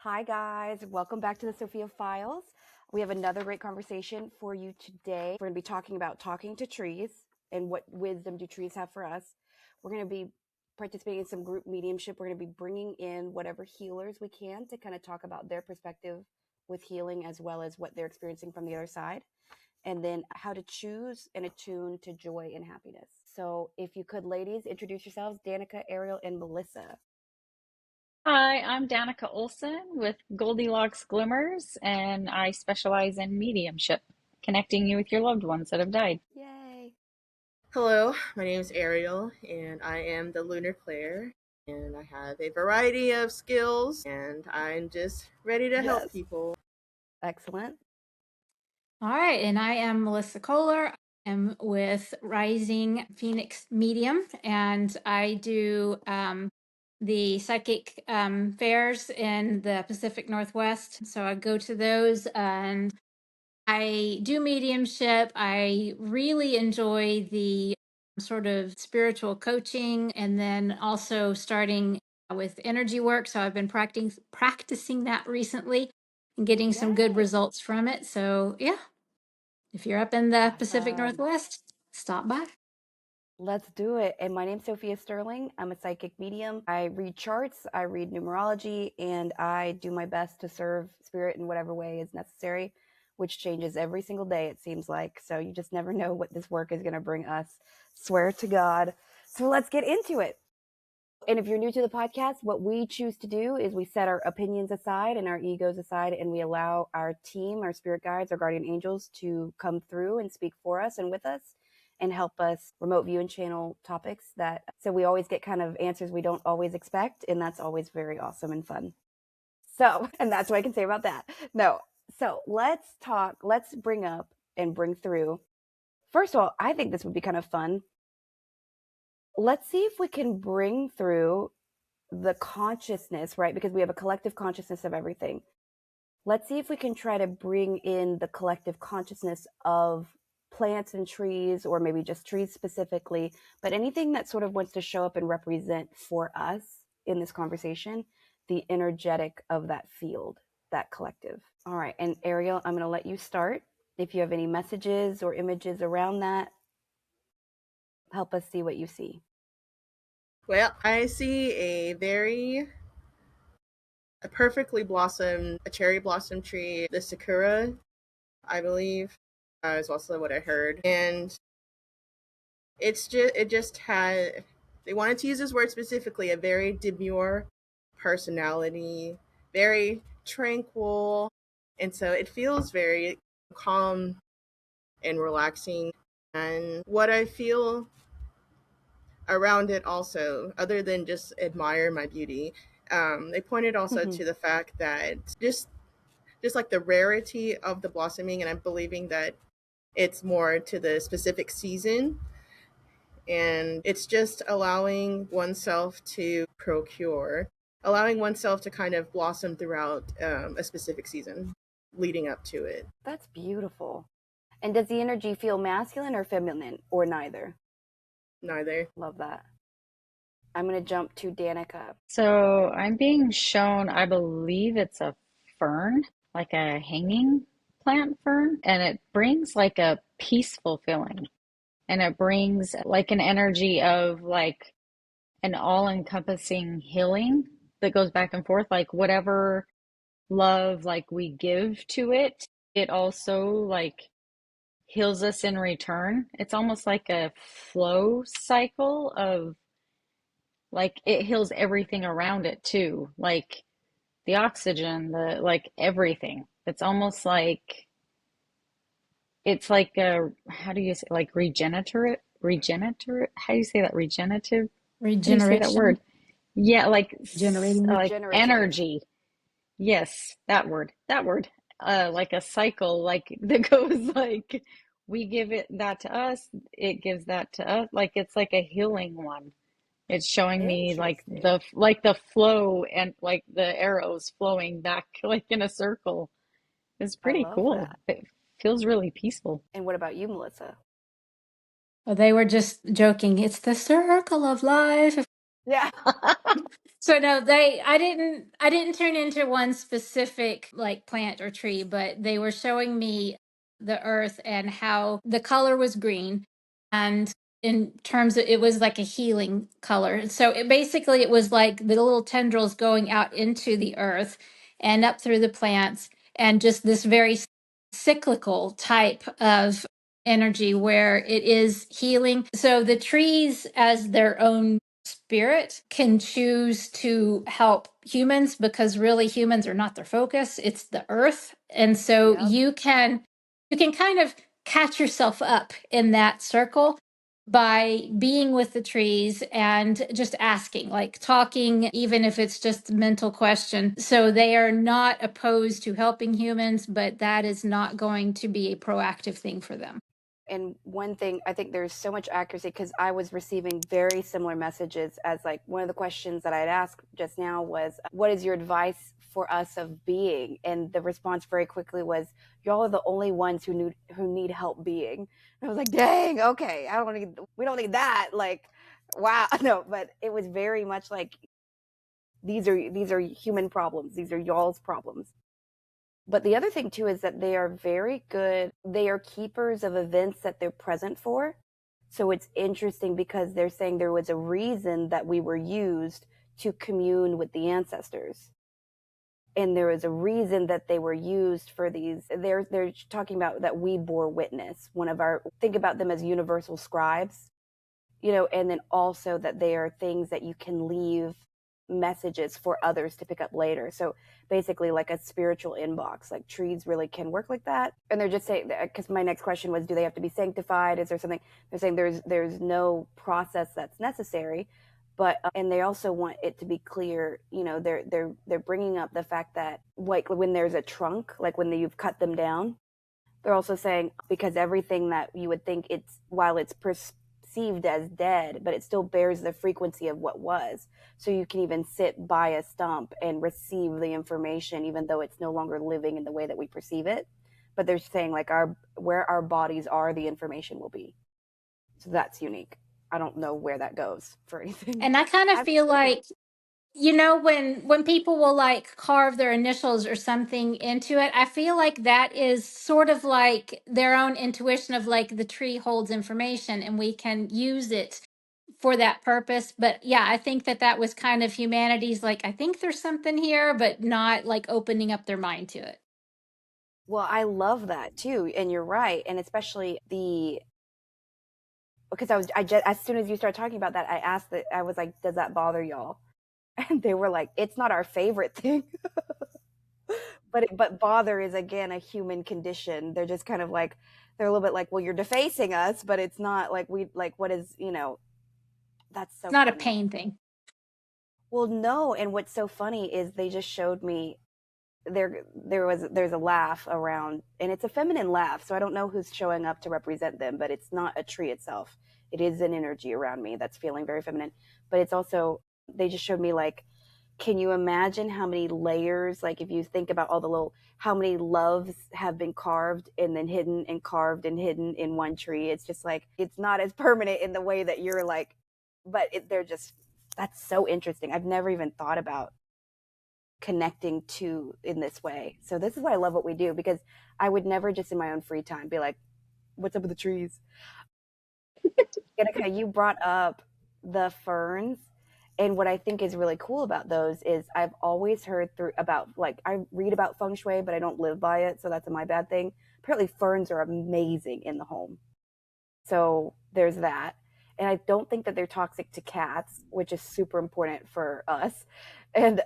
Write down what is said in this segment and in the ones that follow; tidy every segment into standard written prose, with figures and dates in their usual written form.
Hi, guys. Welcome back to the Sophia Files. We have another great conversation for you today. We're going to be talking about talking to trees and what wisdom do trees have for us. We're going to be participating in some group mediumship. We're going to be bringing in whatever healers we can to kind of talk about their perspective with healing as well as what they're experiencing from the other side. And then how to choose and attune to joy and happiness. So if you could, ladies, introduce yourselves, Danica, Ariel, and Melissa. Hi, I'm Danica Olson with Goldilocks Glimmers, and I specialize in mediumship, connecting you with your loved ones that have died. Yay. Hello, my name is Ariel, and I am the Lunar Claire. And I have a variety of skills, and I'm just ready to help Yes. people. Excellent. All right, and I am Melissa Kohler. I'm with Rising Phoenix Medium, and I do the psychic fairs in the Pacific Northwest. So I go to those and I do mediumship. I really enjoy the sort of spiritual coaching, and then also starting with energy work. So I've been practicing that recently and getting some good Yay. results from it. So yeah, if you're up in the Pacific Awesome. Northwest, stop by. Let's do it. And my name's Sophia Sterling. I'm a psychic medium. I read charts, I read numerology, and I do my best to serve spirit in whatever way is necessary, which changes every single day, it seems like. So you just never know what this work is going to bring us. Swear to God. So let's get into it. And if you're new to the podcast, what we choose to do is we set our opinions aside and our egos aside, and we allow our team, our spirit guides, our guardian angels to come through and speak for us and with us and help us remote view and channel topics so we always get kind of answers we don't always expect. And that's always very awesome and fun. So, and that's what I can say about that. No. So let's bring up and bring through. First of all, I think this would be kind of fun. Let's see if we can bring through the consciousness, right? Because we have a collective consciousness of everything. Let's see if we can try to bring in the collective consciousness of plants and trees, or maybe just trees specifically, but anything that sort of wants to show up and represent for us in this conversation, the energetic of that field, that collective. All right. And Ariel, I'm going to let you start. If you have any messages or images around that, help us see what you see. Well, I see a perfectly blossomed, a cherry blossom tree, the sakura, I believe, is also what I heard. And it just had, they wanted to use this word specifically, a very demure personality, very tranquil. And so it feels very calm and relaxing. And what I feel around it also, other than just admire my beauty, they pointed also to the fact that just like the rarity of the blossoming, and I'm believing that it's more to the specific season, and it's just allowing oneself to procure, allowing oneself to kind of blossom throughout a specific season leading up to it. That's beautiful. And does the energy feel masculine or feminine, or neither? Neither. Love that. I'm going to jump to Danica. So I'm being shown, I believe it's a fern, like a hanging plant fern, and it brings like a peaceful feeling. And it brings like an energy of like an all-encompassing healing that goes back and forth, like whatever love like we give to it, it also like heals us in return. It's almost like a flow cycle of like it heals everything around it too, like the oxygen, the like everything. It's almost like it's like a, how do you say, like regenerative, how do you say that, regenerative, how do you say that Regeneration, word? Yeah, generating. like Regenerative. energy. Yes, that word. Like a cycle, like that goes like we give it that to us, it gives that to us. Like it's like a healing one. It's showing me Interesting. like the flow and like the arrows flowing back like in a circle. It's I pretty love cool. that. It feels really peaceful. And what about you, Melissa? Well, they were just joking. It's the circle of life. Yeah. So no, I didn't turn into one specific like plant or tree, but they were showing me the earth and how the color was green, and in terms of it was like a healing color. So it basically it was like the little tendrils going out into the earth and up through the plants, and just this very cyclical type of energy where it is healing. So the trees as their own spirit can choose to help humans because really humans are not their focus, it's the earth. And so Yep. you can kind of catch yourself up in that circle by being with the trees and just asking, like talking, even if it's just a mental question. So they are not opposed to helping humans, but that is not going to be a proactive thing for them. And one thing, I think there's so much accuracy because I was receiving very similar messages as like one of the questions that I had asked just now was, what is your advice for us of being? And the response very quickly was, y'all are the only ones who need help being. And I was like, dang, okay, we don't need that. Like, wow. No, but it was very much like, these are human problems. These are y'all's problems. But the other thing too is that they are very good. They are keepers of events that they're present for. So it's interesting because they're saying there was a reason that we were used to commune with the ancestors. And there was a reason that they were used for these. They're talking about that we bore witness. Think about them as universal scribes, and then also that they are things that you can leave messages for others to pick up later. So basically like a spiritual inbox, like trees really can work like that. And they're just saying, because my next question was, do they have to be sanctified? Is there something? They're saying there's no process that's necessary, but and they also want it to be clear, they're bringing up the fact that like when there's a trunk, like when you've cut them down, they're also saying because everything that you would think while it's perceived as dead, but it still bears the frequency of what was. So you can even sit by a stump and receive the information, even though it's no longer living in the way that we perceive it. But they're saying like where our bodies are, the information will be. So that's unique. I don't know where that goes for anything. And I kind of feel like when people will like carve their initials or something into it, I feel like that is sort of like their own intuition of like the tree holds information and we can use it for that purpose. But yeah, I think that was kind of humanity's like, I think there's something here, but not like opening up their mind to it. Well, I love that too, and you're right, and especially because I just as soon as you start talking about that, I was like, does that bother y'all? And they were like, it's not our favorite thing. but bother is again a human condition. They're just kind of like, they're a little bit like, well, you're defacing us, but it's not like what is, that's so It's not funny. a pain thing. Well, no, and what's so funny is they just showed me there's a laugh around, and it's a feminine laugh, so I don't know who's showing up to represent them, but it's not a tree itself. It is an energy around me that's feeling very feminine, but it's also, they just showed me like, can you imagine how many layers, like if you think about how many loves have been carved and then hidden and carved and hidden in one tree? It's just like, it's not as permanent in the way that you're like, but that's so interesting. I've never even thought about connecting to in this way. So this is why I love what we do, because I would never just in my own free time be like, what's up with the trees? Danica, you brought up the ferns. And what I think is really cool about those is I've always heard I read about feng shui, but I don't live by it. So that's my bad thing. Apparently ferns are amazing in the home. So there's that. And I don't think that they're toxic to cats, which is super important for us. And,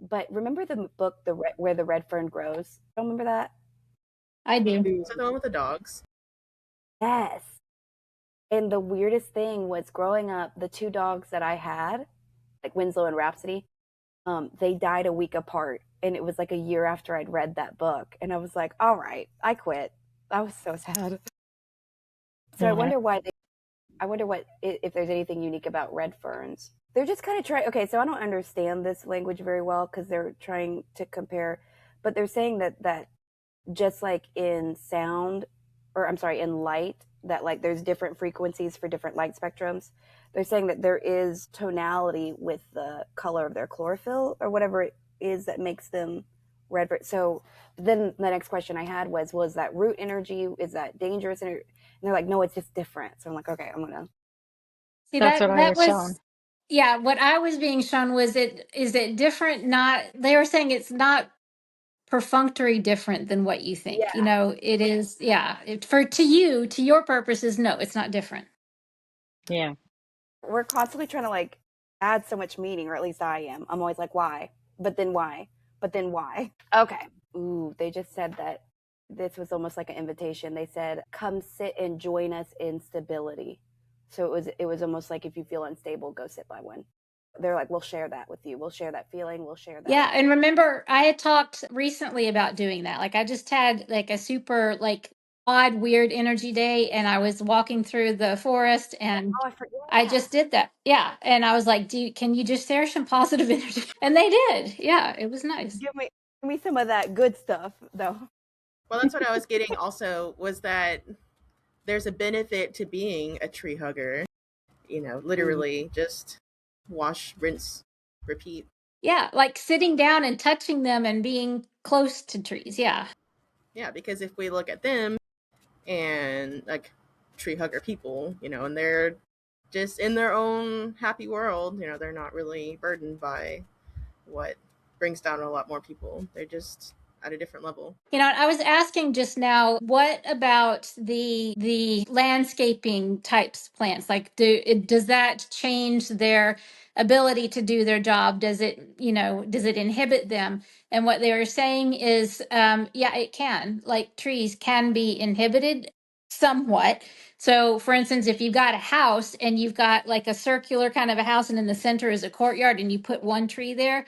but remember the book, Where the Red Fern Grows? Don't remember that? I do. Is that the one with the dogs? Yes. And the weirdest thing was growing up, the two dogs that I had, like Winslow and Rhapsody, they died a week apart. And it was like a year after I'd read that book. And I was like, all right, I quit. I was so sad. So Yeah. I wonder if there's anything unique about red ferns. They're just kind of trying. Okay, so I don't understand this language very well because they're trying to compare, but they're saying that just like in sound, or I'm sorry, in light, that like there's different frequencies for different light spectrums. They're saying that there is tonality with the color of their chlorophyll or whatever it is that makes them red. So then the next question I had was that root energy? Is that dangerous? And they're like, no, it's just different. So I'm like, okay, I'm gonna. See, That's what I that was shown. was, yeah, what I was being shown was is it different? Not, they were saying it's not perfunctory different than what you think. Yeah. It is, yeah. To your purposes, no, it's not different. Yeah. We're constantly trying to like add so much meaning, or at least I am. I'm always like, why? But then why? But then why? Okay. Ooh, they just said that this was almost like an invitation. They said, come sit and join us in stability. So it was almost like if you feel unstable, go sit by one. They're like, we'll share that with you. We'll share that feeling. We'll share that. Yeah, and remember, I had talked recently about doing that. Like, I just had like a super like odd, weird energy day, and I was walking through the forest, and Oh, I forget. I just did that. Yeah, and I was like, can you just share some positive energy?" And they did. Yeah, it was nice. Give me some of that good stuff, though. Well, that's what I was getting also, was that there's a benefit to being a tree hugger. Literally just wash, rinse, repeat. Yeah, like sitting down and touching them and being close to trees. Yeah. Yeah, because if we look at them and like tree hugger people, and they're just in their own happy world, they're not really burdened by what brings down a lot more people. They're just at a different level. I was asking just now, what about the landscaping types plants? Like, does that change their ability to do their job? Does it inhibit them? And what they were saying is, yeah, it can. Like, trees can be inhibited somewhat. So, for instance, if you've got a house and you've got like a circular kind of a house, and in the center is a courtyard, and you put one tree there,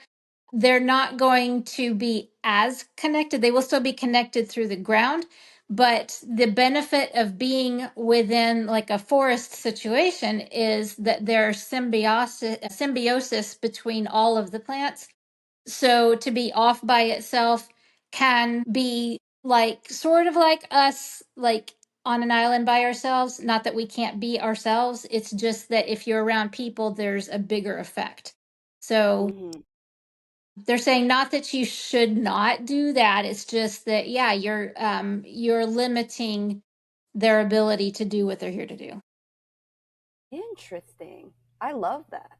they're not going to be as connected. They will still be connected through the ground, but the benefit of being within like a forest situation is that there's symbiosis between all of the plants. So to be off by itself can be like sort of like us, like on an island by ourselves. Not that we can't be ourselves. It's just that if you're around people, there's a bigger effect. So they're saying not that you should not do that. It's just that, yeah, you're limiting their ability to do what they're here to do. Interesting. I love that.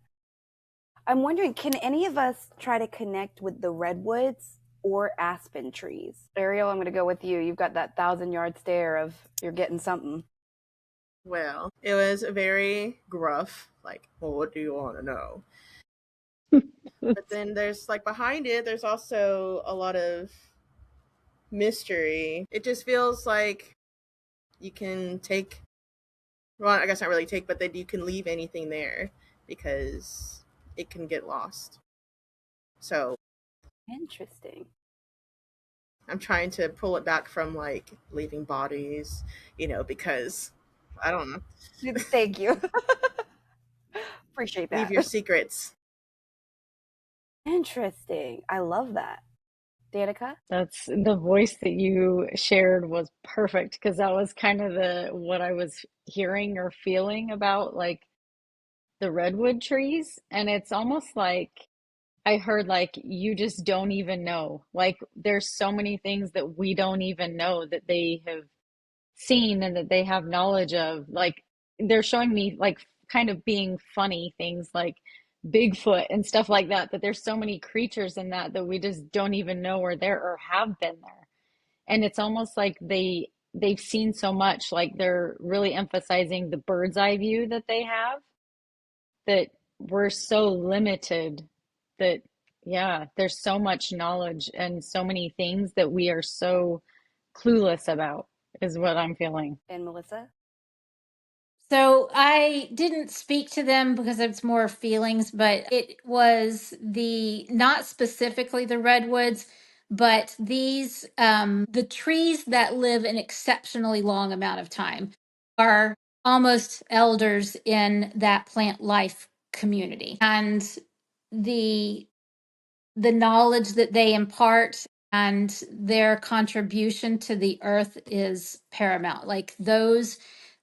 I'm wondering, can any of us try to connect with the redwoods or aspen trees? Ariel, I'm going to go with you. You've got that 1,000-yard stare of you're getting something. Well, it was very gruff, like, well, what do you want to know? But then there's like behind it, there's also a lot of mystery. It just feels like you can take, well, I guess not really take, but that you can leave anything there because it can get lost. So Interesting. I'm trying to pull it back from like leaving bodies, because I don't know. Thank you. Appreciate that. Leave your secrets. Interesting. I love that. Danica? That's the voice that you shared was perfect, because that was kind of what I was hearing or feeling about like the redwood trees. And it's almost like I heard like you just don't even know. Like there's so many things that we don't even know that they have seen and that they have knowledge of. Like they're showing me like kind of being funny things like Bigfoot and stuff like that, that there's so many creatures in that we just don't even know are there or have been there. And it's almost like they've seen so much, like they're really emphasizing the bird's eye view that they have, that we're so limited, that yeah, there's so much knowledge and so many things that we are so clueless about, is what I'm feeling. And Melissa? So I didn't speak to them because it's more feelings, but it was not specifically the redwoods, but the trees that live an exceptionally long amount of time are almost elders in that plant life community. And the the knowledge that they impart and their contribution to the earth is paramount. Like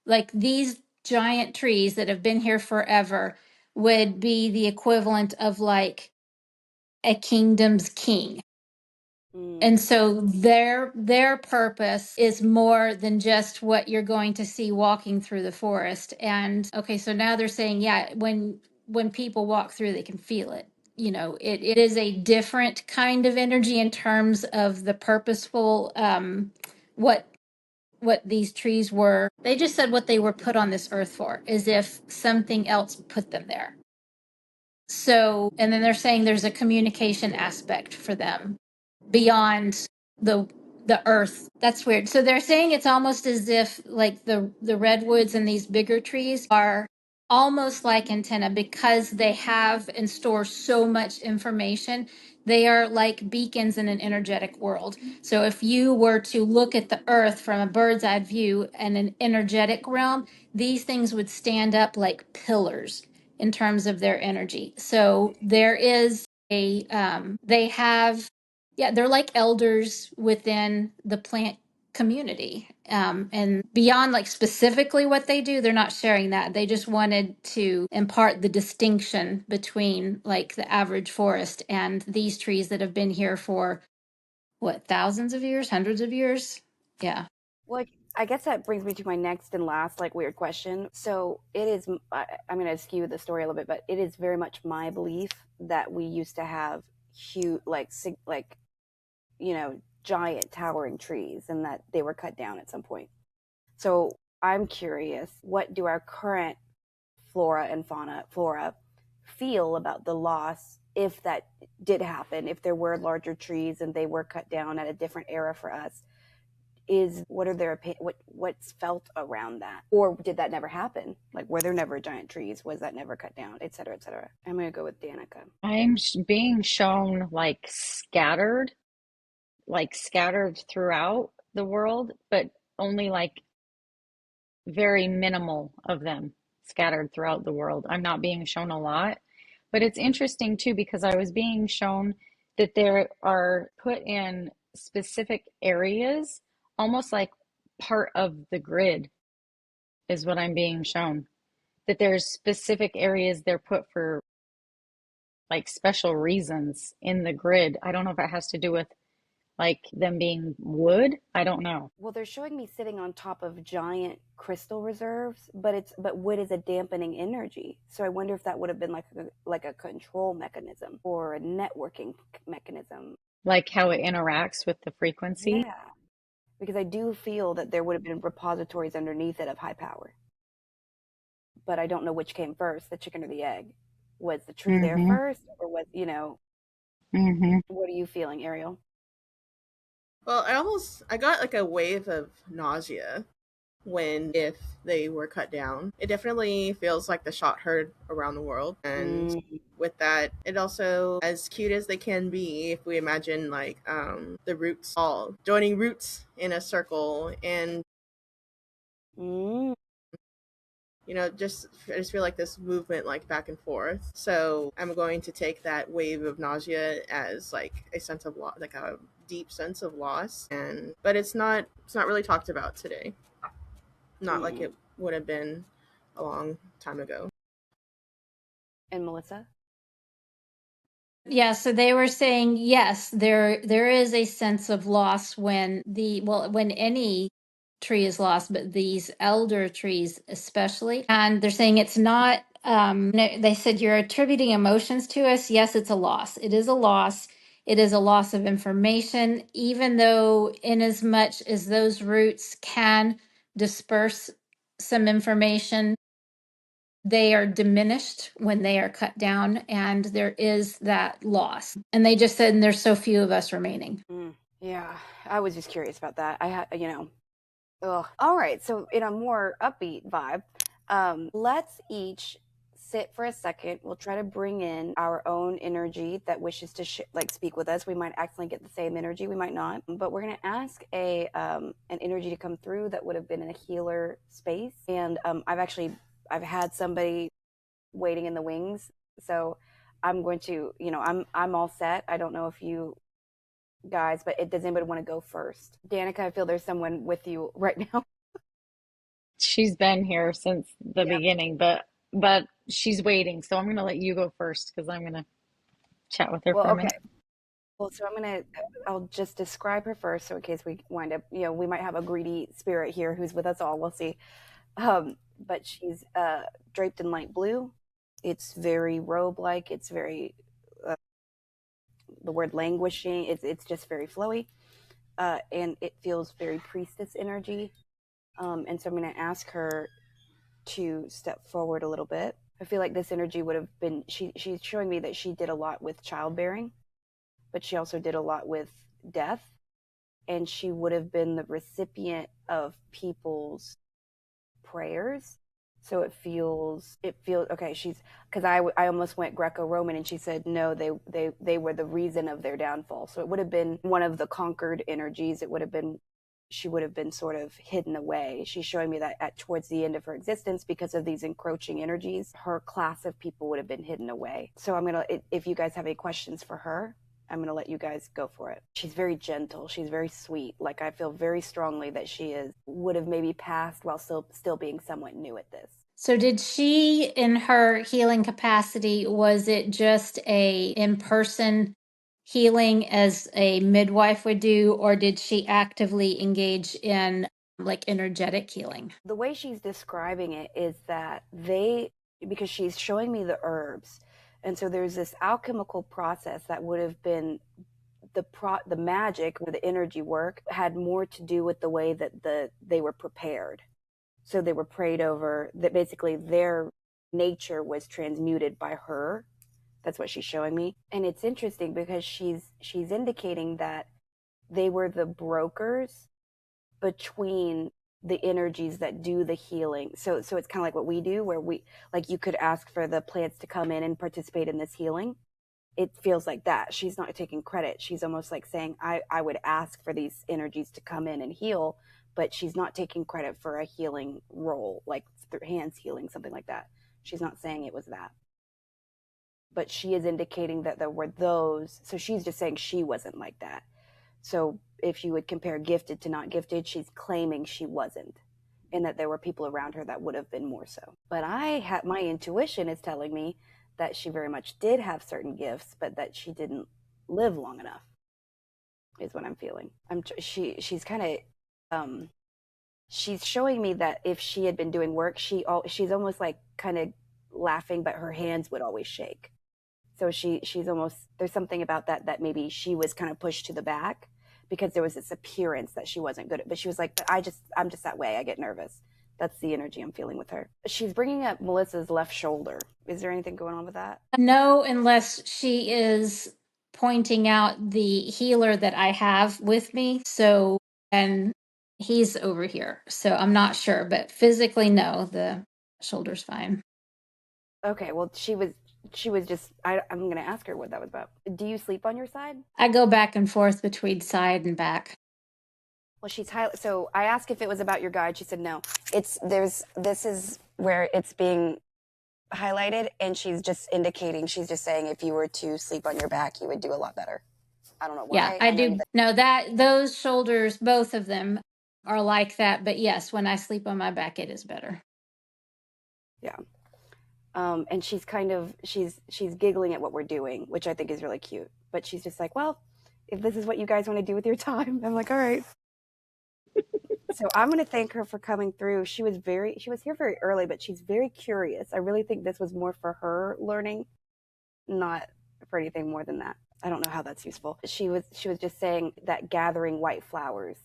like these giant trees that have been here forever would be the equivalent of like a kingdom's king. And so their purpose is more than just what you're going to see walking through the forest. And okay, so now they're saying, yeah, when people walk through, they can feel it. You know, it is a different kind of energy in terms of the purposeful what these trees were. They just said what they were put on this earth for, as if something else put them there. So, and then they're saying there's a communication aspect for them beyond the earth. That's weird. So they're saying it's almost as if like the redwoods and these bigger trees are almost like antenna because they have and store so much information. They are like beacons in an energetic world. So if you were to look at the earth from a bird's eye view and an energetic realm, these things would stand up like pillars in terms of their energy. So there is they have, yeah, they're like elders within the plant community. And beyond like specifically what they do, they're not sharing that. They just wanted to impart the distinction between like the average forest and these trees that have been here for what, thousands of years, hundreds of years? Yeah. Well, I guess that brings me to my next and last like weird question. So it is, I'm going to skew the story a little bit, but it is very much my belief that we used to have huge, like, you know, giant towering trees and that they were cut down at some point. So I'm curious, what do our current flora and flora feel about the loss if that did happen, if there were larger trees and they were cut down at a different era for us? What are their what's felt around that, or did that never happen? Like, were there never giant trees? Was that never cut down, et cetera, et cetera? I'm gonna go with Danica. I'm being shown like scattered throughout the world, but only like very minimal of them scattered throughout the world. I'm not being shown a lot, but it's interesting too because I was being shown that there are put in specific areas, almost like part of the grid is what I'm being shown. That there's specific areas they're put for like special reasons in the grid. I don't know if it has to do with like them being wood. I don't know. Well, they're showing me sitting on top of giant crystal reserves, but wood is a dampening energy. So I wonder if that would have been like a control mechanism or a networking mechanism. Like how it interacts with the frequency. Yeah, because I do feel that there would have been repositories underneath it of high power. But I don't know which came first, the chicken or the egg. Was the tree there first, or was, what are you feeling, Ariel? Well, I got like a wave of nausea if they were cut down. It definitely feels like the shot heard around the world. And with that, it also, as cute as they can be, if we imagine like the roots all joining roots in a circle and I just feel like this movement like back and forth. So I'm going to take that wave of nausea as like a sense of loss, like a deep sense of loss. But it's not really talked about today. Not like it would have been a long time ago. And Melissa? Yeah, so they were saying yes, there is a sense of loss when when any tree is lost, but these elder trees especially. And they're saying it's not they said you're attributing emotions to us. Yes, it's a loss. It is a loss. It is a loss of information, even though in as much as those roots can disperse some information, they are diminished when they are cut down, and there is that loss. And they just said, and there's so few of us remaining. Yeah, I was just curious about that. I had, ugh. All right, so in a more upbeat vibe, let's each sit for a second. We'll try to bring in our own energy that wishes to speak with us. We might accidentally get the same energy, we might not, but we're gonna ask an energy to come through that would have been in a healer space. And I've had somebody waiting in the wings, so I'm going to, I'm all set. I don't know if you guys, but does anybody want to go first? Danica, I feel there's someone with you right now. She's been here since the Yeah. beginning, but she's waiting. So I'm gonna let you go first because I'm gonna chat with her Well, for a okay. minute. Well, so I'll just describe her first, so in case we wind up, we might have a greedy spirit here who's with us all. We'll see. But she's draped in light blue. It's very robe-like. It's very the word languishing. It's just very flowy, and it feels very priestess energy. And so I'm going to ask her to step forward a little bit. I feel like this energy would have been. She's showing me that she did a lot with childbearing, but she also did a lot with death, and she would have been the recipient of people's prayers. So it feels okay. She's because I almost went Greco-Roman, and she said no, they were the reason of their downfall. So it would have been one of the conquered energies. It would have been she would have been sort of hidden away. She's showing me that at towards the end of her existence, because of these encroaching energies, her class of people would have been hidden away. So I'm gonna, if you guys have any questions for her, I'm going to let you guys go for it. She's very gentle. She's very sweet. Like I feel very strongly that would have maybe passed while still being somewhat new at this. So did she, in her healing capacity, was it just a in-person healing as a midwife would do, or did she actively engage in like energetic healing? The way she's describing it is that because she's showing me the herbs, and so there's this alchemical process that would have been the magic or the energy work had more to do with the way that they were prepared. So they were prayed over, that basically their nature was transmuted by her. That's what she's showing me. And it's interesting because she's indicating that they were the brokers between the energies that do the healing. So it's kind of like what we do, where you could ask for the plants to come in and participate in this healing. It feels like that. She's not taking credit. She's almost like saying, I would ask for these energies to come in and heal, but she's not taking credit for a healing role, like through hands healing, something like that. She's not saying it was that. But she is indicating that there were those. So she's just saying she wasn't like that. So if you would compare gifted to not gifted, she's claiming she wasn't, and that there were people around her that would have been more so. But my intuition is telling me that she very much did have certain gifts, but that she didn't live long enough, is what I'm feeling. She's kind of she's showing me that if she had been doing work, she's almost like kind of laughing, but her hands would always shake. So she's almost, there's something about that maybe she was kind of pushed to the back because there was this appearance that she wasn't good at. But she was like, but I'm just that way. I get nervous. That's the energy I'm feeling with her. She's bringing up Melissa's left shoulder. Is there anything going on with that? No, unless she is pointing out the healer that I have with me. So, and he's over here. So I'm not sure, but physically, no, the shoulder's fine. Okay, well, she was just, I'm going to ask her what that was about. Do you sleep on your side? I go back and forth between side and back. Well, so I asked if it was about your guide. She said no. This is where it's being highlighted, and she's just saying if you were to sleep on your back, you would do a lot better. I don't know why. Yeah, I do. No, those shoulders, both of them are like that. But yes, when I sleep on my back, it is better. Yeah. And she's giggling at what we're doing, which I think is really cute. But she's just like, well, if this is what you guys want to do with your time, I'm like, all right. So I'm going to thank her for coming through. She was here very early, but she's very curious. I really think this was more for her learning, not for anything more than that. I don't know how that's useful. She was just saying that gathering white flowers,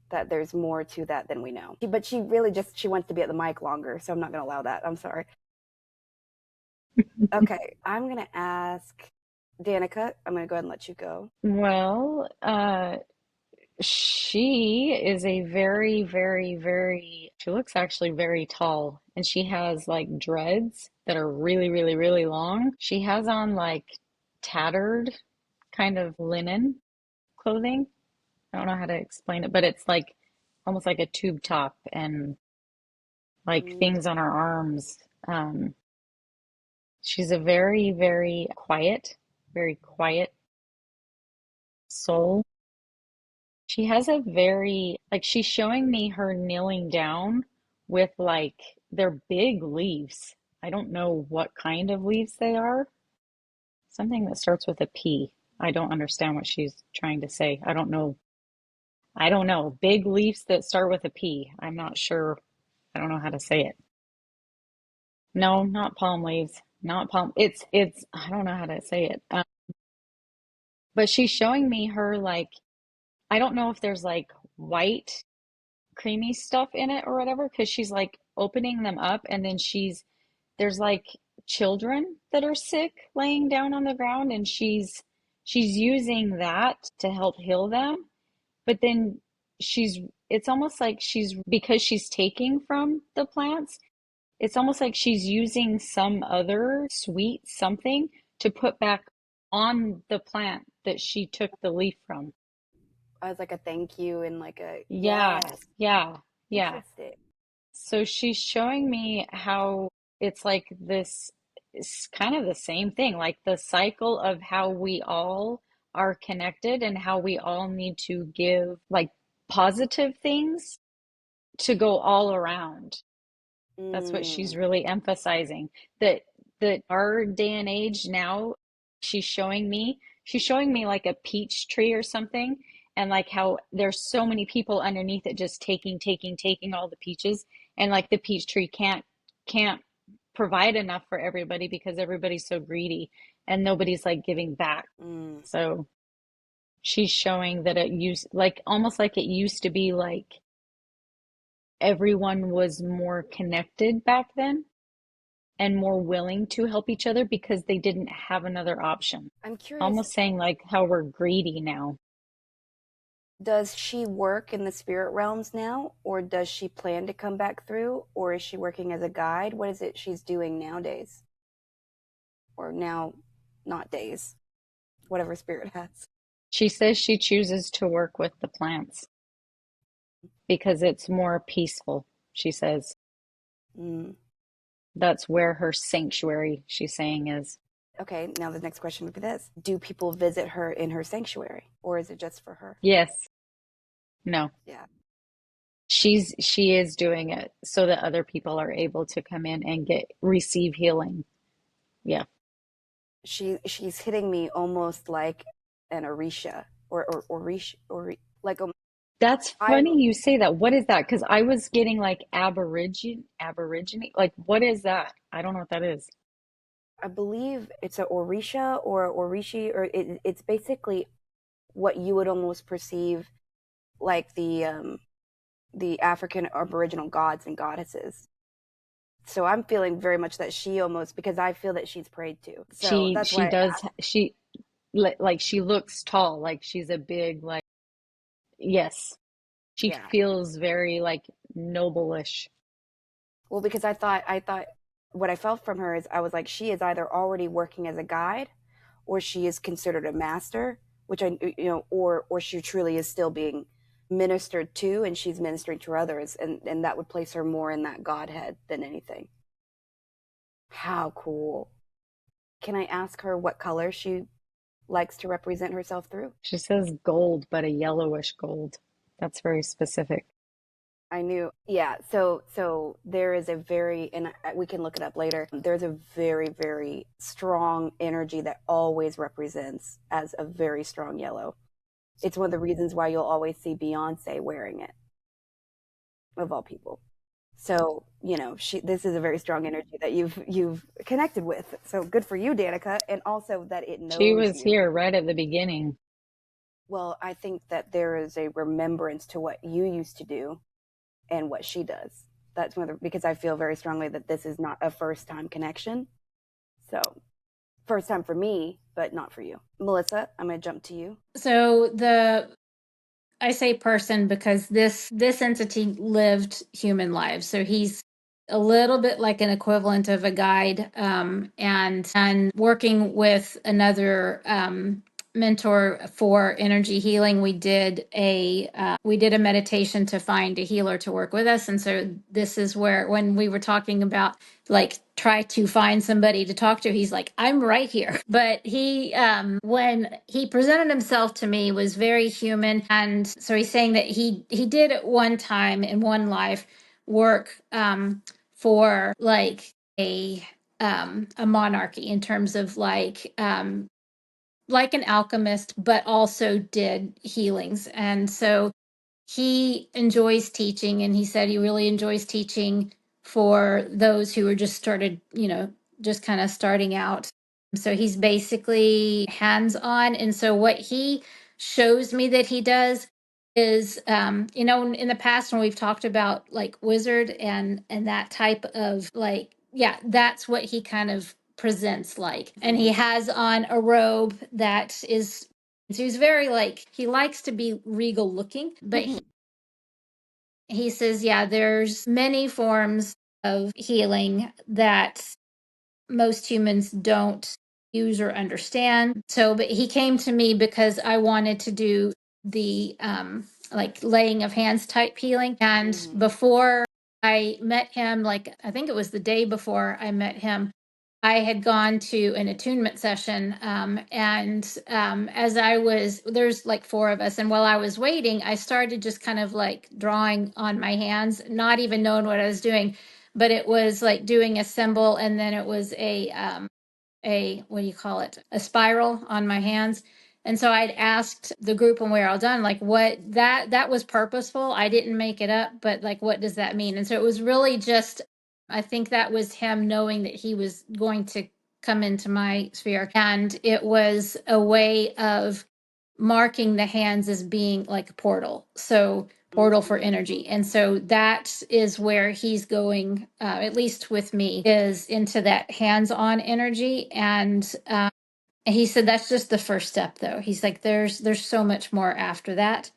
that there's more to that than we know. But she really she wants to be at the mic longer, so I'm not going to allow that. I'm sorry. Okay, I'm going to ask Danica. I'm going to go ahead and let you go. Well, she is a very, very, very, she looks actually very tall, and she has like dreads that are really, really, really long. She has on like tattered kind of linen clothing. I don't know how to explain it, but it's like almost like a tube top and like things on her arms. She's a very, very quiet soul. She has a very, like, she's showing me her kneeling down with like they're big leaves. I don't know what kind of leaves they are. Something that starts with a P. I don't understand what she's trying to say. I don't know. I don't know. Big leaves that start with a P. I'm not sure. I don't know how to say it. No, not palm leaves. Not palm. It's I don't know how to say it. But she's showing me her like I don't know if there's like white creamy stuff in it or whatever because she's like opening them up and then there's like children that are sick laying down on the ground and she's using that to help heal them. But then she's it's almost like she's because she's taking from the plants, it's almost like she's using some other sweet something to put back on the plant that she took the leaf from. As like a thank you and like a Yeah, yes, yeah, yeah. interesting. So she's showing me how it's like this, it's kind of the same thing, like the cycle of how we all are connected and how we all need to give like positive things to go all around. That's what she's Mm, really emphasizing. That our day and age now, she's showing me like a peach tree or something, and like how there's so many people underneath it just taking all the peaches, and like the peach tree can't provide enough for everybody because everybody's so greedy and nobody's like giving back. mm. So she's showing that it used like almost like it used to be like everyone was more connected back then and more willing to help each other because they didn't have another option. I'm curious, Almost saying like how we're greedy now. does she work in the spirit realms now, or does she plan to come back through, or is she working as a guide? What is it she's doing nowadays? Or now, not days, whatever spirit has. She says she chooses to work with the plants because it's more peaceful, she says. Mm. That's where her sanctuary, she's saying, is. Okay, now the next question would be this. Do people visit her in her sanctuary, or is it just for her? Yes. No. Yeah. She is doing it so that other people are able to come in and receive healing. Yeah. She's hitting me almost like an Orisha or Orish or like a That's I funny you say that. What is that? Because I was getting like aborigine. Like, what is that? I don't know what that is. I believe it's a Orisha or a Orishi, or it's basically what you would almost perceive like the African Aboriginal gods and goddesses. So I'm feeling very much that she almost, because I feel that she's prayed to. So that's She why I does asked. like she looks tall, like she's a big like yes. She Yeah. feels very like noble-ish. Well, because I thought what I felt from her is I was like, she is either already working as a guide, or she is considered a master, which or she truly is still being ministered to, and she's ministering to others, and that would place her more in that godhead than anything. How cool! Can I ask her what color she likes to represent herself through? She says gold, but a yellowish gold. That's very specific. I knew, yeah. So there is a very, and we can look it up later. There's a very, very strong energy that always represents as a very strong yellow. It's one of the reasons why you'll always see Beyonce wearing it, of all people. So this is a very strong energy that you've connected with. So good for you, Danica, and also that it She knows was you. here right at the beginning. Well, I think that there is a remembrance to what you used to do and what she does. That's one of because I feel very strongly that this is not a first time connection. So first time for me, but not for you. Melissa, I'm going to jump to you. So I say person because this entity lived human lives. So he's a little bit like an equivalent of a guide, and working with another mentor for energy healing. We did a meditation to find a healer to work with us, and so this is where when we were talking about like try to find somebody to talk to, he's like, I'm right here. But he when he presented himself to me was very human, and so he's saying that he did at one time in one life work for like a monarchy in terms of like an alchemist, but also did healings. And so he enjoys teaching, and he said he really enjoys teaching for those who are just started, just kind of starting out. So he's basically hands on. And so what he shows me that he does is, in the past when we've talked about like wizard and that type of like, yeah, that's what he kind of presents like. And he has on a robe that is, so he's very like, he likes to be regal looking, but he says, yeah, there's many forms of healing that most humans don't use or understand. So, but he came to me because I wanted to do the like laying of hands type healing. And before I met him, like I think it was the day before I met him, I had gone to an attunement session. As I was, there's like four of us. And while I was waiting, I started just kind of like drawing on my hands, not even knowing what I was doing, but it was like doing a symbol. And then it was what do you call it? A spiral on my hands. And so I'd asked the group when we were all done, like what that was purposeful. I didn't make it up, but like, what does that mean? And so it was really just, I think that was him knowing that he was going to come into my sphere. And it was a way of marking the hands as being like a portal. So portal for energy. And so that is where he's going, at least with me, is into that hands-on energy. And he said that's just the first step though. He's like, there's so much more after that.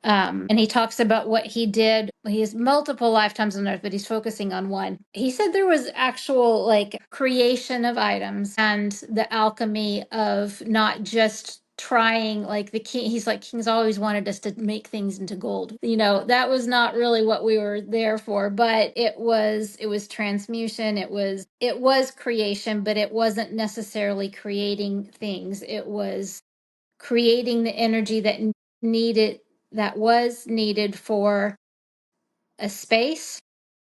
And he talks about what he did. He has multiple lifetimes on earth, but he's focusing on one. He said there was actual like creation of items and the alchemy of not just trying like the king. He's like, kings always wanted us to make things into gold. That was not really what we were there for, but it was transmutation. It was creation, but it wasn't necessarily creating things. It was creating the energy needed that was needed for a space.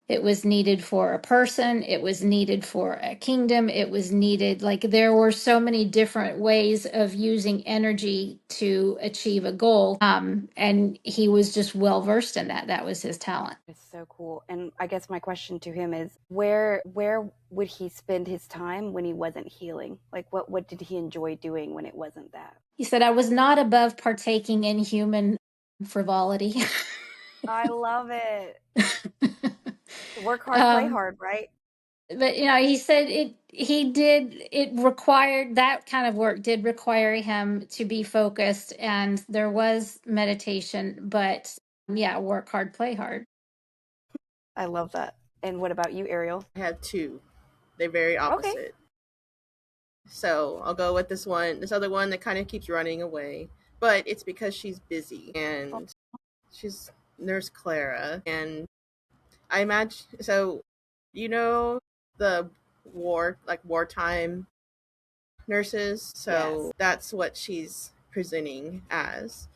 It was needed for a person. It was needed for a kingdom. It was needed, like, there were so many different ways of using energy to achieve a goal. And he was just well versed in that. That was his talent. It's so cool. And I guess my question to him is where would he spend his time when he wasn't healing? Like what did he enjoy doing when it wasn't that? He said, I was not above partaking in human frivolity. I love it. Work hard, play hard, right? But he said it required, that kind of work did require him to be focused, and there was meditation, but yeah, work hard, play hard. I love that. And what about you, Ariel? I have two. They're very opposite. Okay. So I'll go with this other one that kind of keeps running away. But it's because she's busy and she's Nurse Clara. And I imagine, so, the wartime nurses. So Yes. that's what she's presenting as.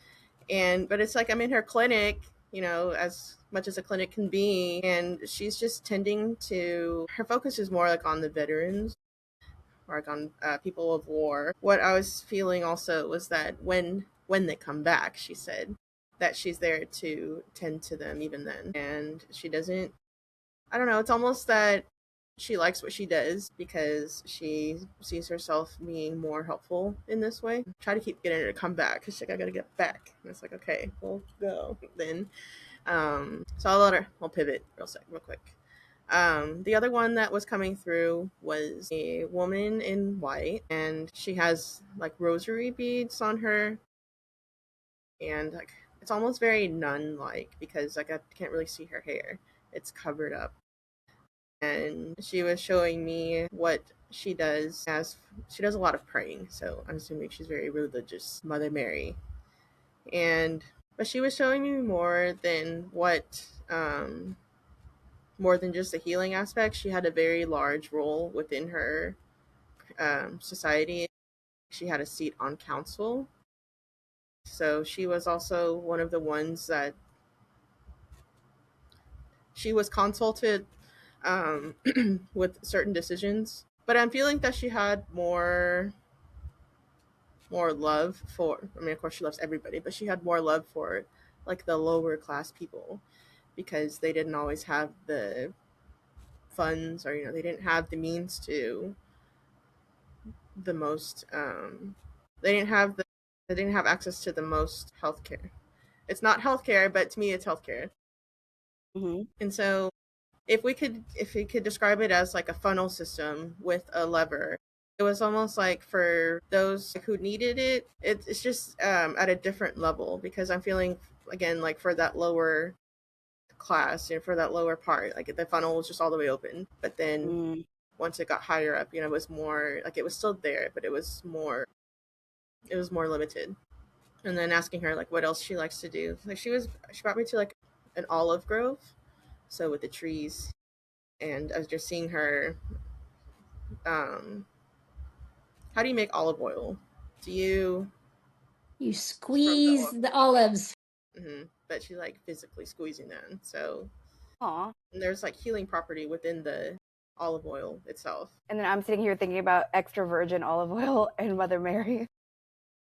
But it's like I'm in her clinic, as much as a clinic can be, and she's just tending to, her focus is more like on the veterans, or like on people of war. What I was feeling also was that when they come back, she said that she's there to tend to them even then, and she doesn't, I don't know, it's almost that she likes what she does because she sees herself being more helpful in this way. Try to keep getting her to come back because she's like, I gotta get back. And it's like, okay, we'll go then. So I'll pivot real quick. The other one that was coming through was a woman in white, and she has like rosary beads on her, and like it's almost very nun-like because like I can't really see her hair; it's covered up. And she was showing me what she does, as she does a lot of praying, so I'm assuming she's very religious, Mother Mary. But she was showing me more than more than just the healing aspect. She had a very large role within her society. She had a seat on council, so she was also one of the ones that she was consulted um, with certain decisions, but I'm feeling that she had more love for, I mean, of course she loves everybody, but she had more love for like the lower class people because they didn't always have the funds, or they didn't have the means to the most they didn't have access to the most healthcare. It's not healthcare, but to me it's healthcare. Hmm. And so if we could describe it as like a funnel system with a lever, it was almost like for those who needed it, it's just at a different level, because I'm feeling again like for that lower class, for that lower part, like the funnel was just all the way open, but then Mm. once it got higher up, it was more like, it was still there, but it was more limited. And then asking her like what else she likes to do, like she brought me to like an olive grove, so with the trees, and I was just seeing her, um how do you make olive oil? Do you You scrub the squeeze oil? the olives. But she like physically squeezing them, so Aw. and there's like healing property within the olive oil itself. And then I'm sitting here thinking about extra virgin olive oil and Mother Mary.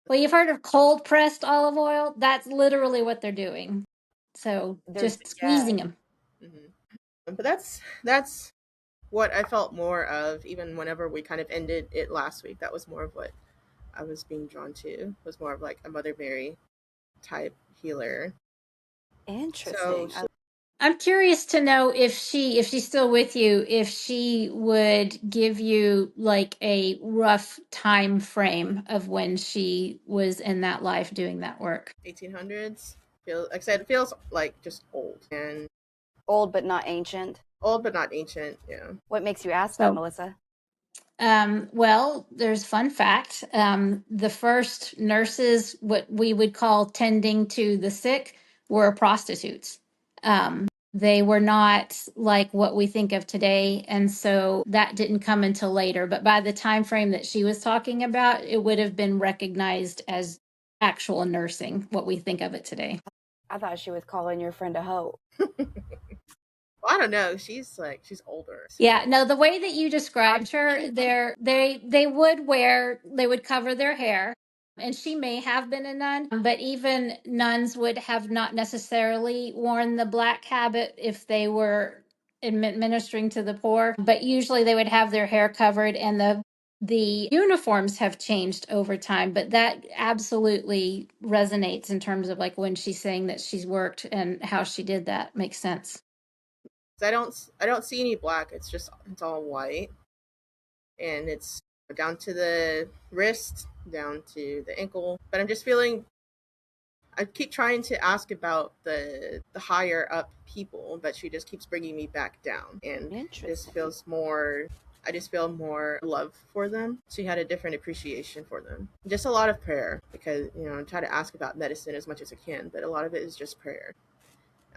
Well, you've heard of cold pressed olive oil? That's literally what they're doing. So There's, just yeah. squeezing them. But that's what I felt more of, even whenever we kind of ended it last week. That was more of what I was being drawn to, was more of like a Mother Mary type healer. So Interesting. I'm curious to know if she's still with you, if she would give you like a rough time frame of when she was in that life doing that work. 1800s, like I said, it feels like just old and Old but not ancient. old but not ancient. Yeah. What makes you ask that, So Melissa? well, there's fun fact. The first nurses, what we would call tending to the sick, were prostitutes. They were not like what we think of today, and so that didn't come until later. But by the time frame that she was talking about, it would have been recognized as actual nursing, what we think of it today. I thought she was calling your friend a hoe. Well, I don't know. She's older. Yeah, no, the way that you described her, they would cover their hair, and she may have been a nun, but even nuns would have not necessarily worn the black habit if they were ministering to the poor, but usually they would have their hair covered, and the uniforms have changed over time, but that absolutely resonates in terms of like when she's saying that she's worked and how she did that makes sense. I don't see any black. It's all white, and it's down to the wrist, down to the ankle. But I'm just feeling, I keep trying to ask about the higher up people, but she just keeps bringing me back down, and this Interesting. feels more. I just feel more love for them. She had a different appreciation for them. Just a lot of prayer, because I try to ask about medicine as much as I can, but a lot of it is just prayer.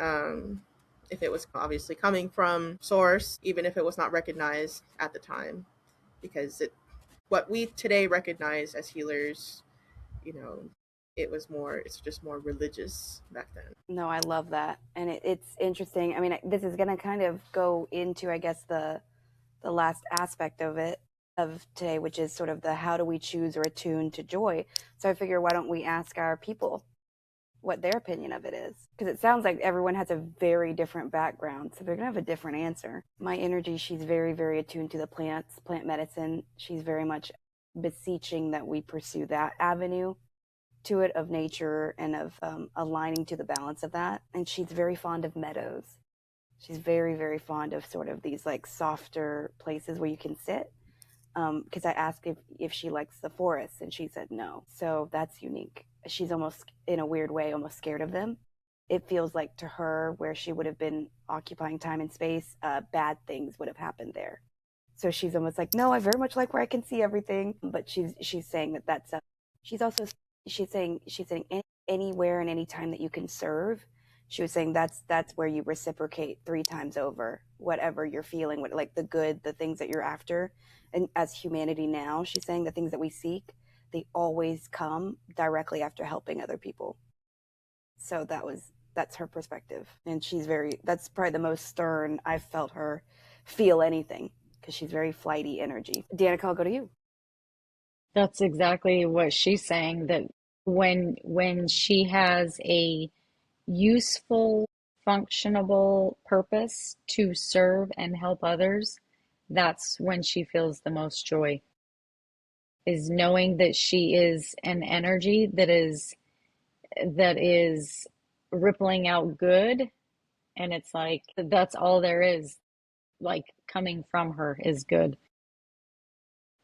Um, if it was obviously coming from source, even if it was not recognized at the time, because what we today recognize as healers, you know, it's just more religious back then. No, I love that. And it's interesting. I mean, this is going to kind of go into, I guess, the last aspect of it, of today, which is sort of the how do we choose or attune to joy. So I figure, why don't we ask our people what their opinion of it is? Because it sounds like everyone has a very different background, so they're going to have a different answer. My energy, she's very, very attuned to the plants, plant medicine. She's very much beseeching that we pursue that avenue to it, of nature and of aligning to the balance of that. And she's very fond of meadows. She's very, very fond of sort of these like softer places where you can sit. Because I asked if she likes the forest, and she said no. So that's unique. She's almost, in a weird way, almost scared of them. It feels like to her, where she would have been occupying time and space, bad things would have happened there. So she's almost like, no, I very much like where I can see everything. But she's saying that that's she's also she's saying anywhere and any time that you can serve. She was saying that's where you reciprocate 3 times over whatever you're feeling, what, like the good, the things that you're after. And as humanity now, she's saying the things that we seek, they always come directly after helping other people. So that was that's her perspective. And that's probably the most stern I've felt her feel anything, because she's very flighty energy. Danica, I'll go to you. That's exactly what she's saying, that when she has a useful, functionable purpose to serve and help others, that's when she feels the most joy, is knowing that she is an energy that is rippling out good, and it's like that's all there is, like coming from her is good.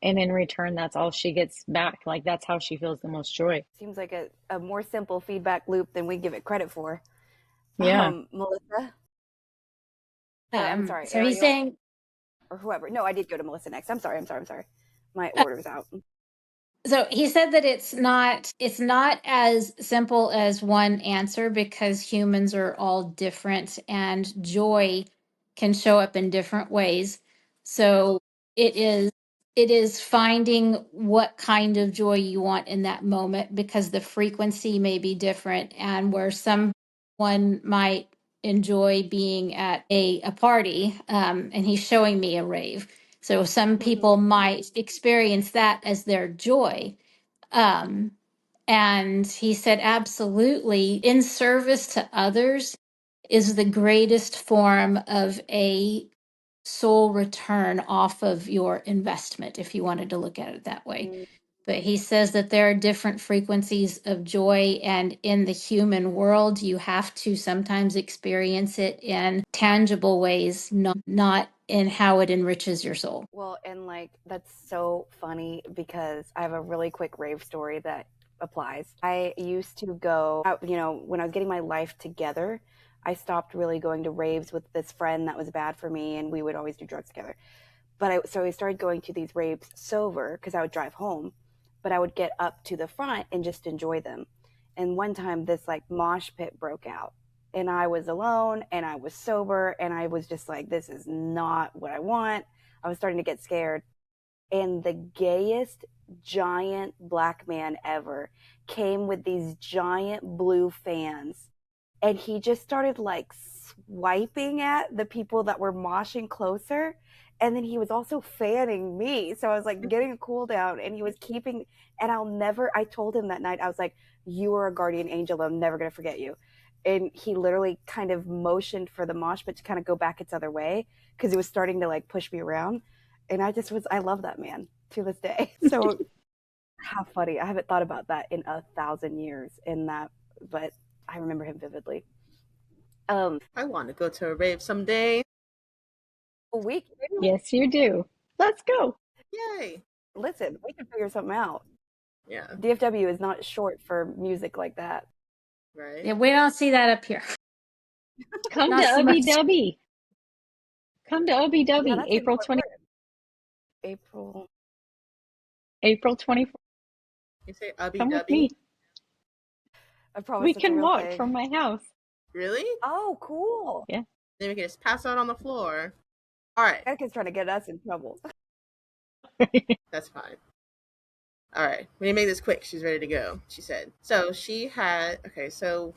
And in return, that's all she gets back. Like that's how she feels the most joy. Seems like a more simple feedback loop than we give it credit for. Yeah. Melissa? I'm sorry, So he's Ariel, saying, or whoever. No, I did go to Melissa next. I'm sorry. My order's out. so he said that it's not as simple as one answer, because humans are all different and joy can show up in different ways. So it is finding what kind of joy you want in that moment, because the frequency may be different, and where someone might enjoy being at a party, and he's showing me a rave. So some people might experience that as their joy. Um, and he said, absolutely, in service to others is the greatest form of a soul return off of your investment, if you wanted to look at it that way. Mm. But he says that there are different frequencies of joy, and in the human world, you have to sometimes experience it in tangible ways, not in how it enriches your soul. Well, and like that's so funny, because I have a really quick rave story that applies. I used to go out, when I was getting my life together, I stopped really going to raves with this friend that was bad for me, and we would always do drugs together. So I started going to these raves sober, because I would drive home, but I would get up to the front and just enjoy them. And one time this like mosh pit broke out, and I was alone and I was sober, and I was just like, this is not what I want. I was starting to get scared. And the gayest giant black man ever came with these giant blue fans, and he just started like swiping at the people that were moshing closer, and then he was also fanning me, so I was like getting a cool down, and he was keeping. And I told him that night, I was like, you are a guardian angel, I'm never going to forget you. And he literally kind of motioned for the mosh pit to kind of go back its other way, because it was starting to like push me around. And I love that man to this day. So how funny. I haven't thought about that in 1,000 years but I remember him vividly. I want to go to a rave someday. A week. Yes, you do. Let's go. Yay. Listen, we can figure something out. Yeah, DFW is not short for music like that. right. Yeah, we don't see that up here. Come Not to so Ubby much. Dubby. Come to Ubby Yeah, Dubby, that's April important. 20, April. April 24th. You say ubby Come with dubby? me. I promise We it's a can real walk thing. from my house. Really? Oh, cool. Yeah. Then we can just pass out on the floor. All right, Erica's trying to get us in trouble. that's fine. All right, we need to make this quick. She's ready to go, she said. So so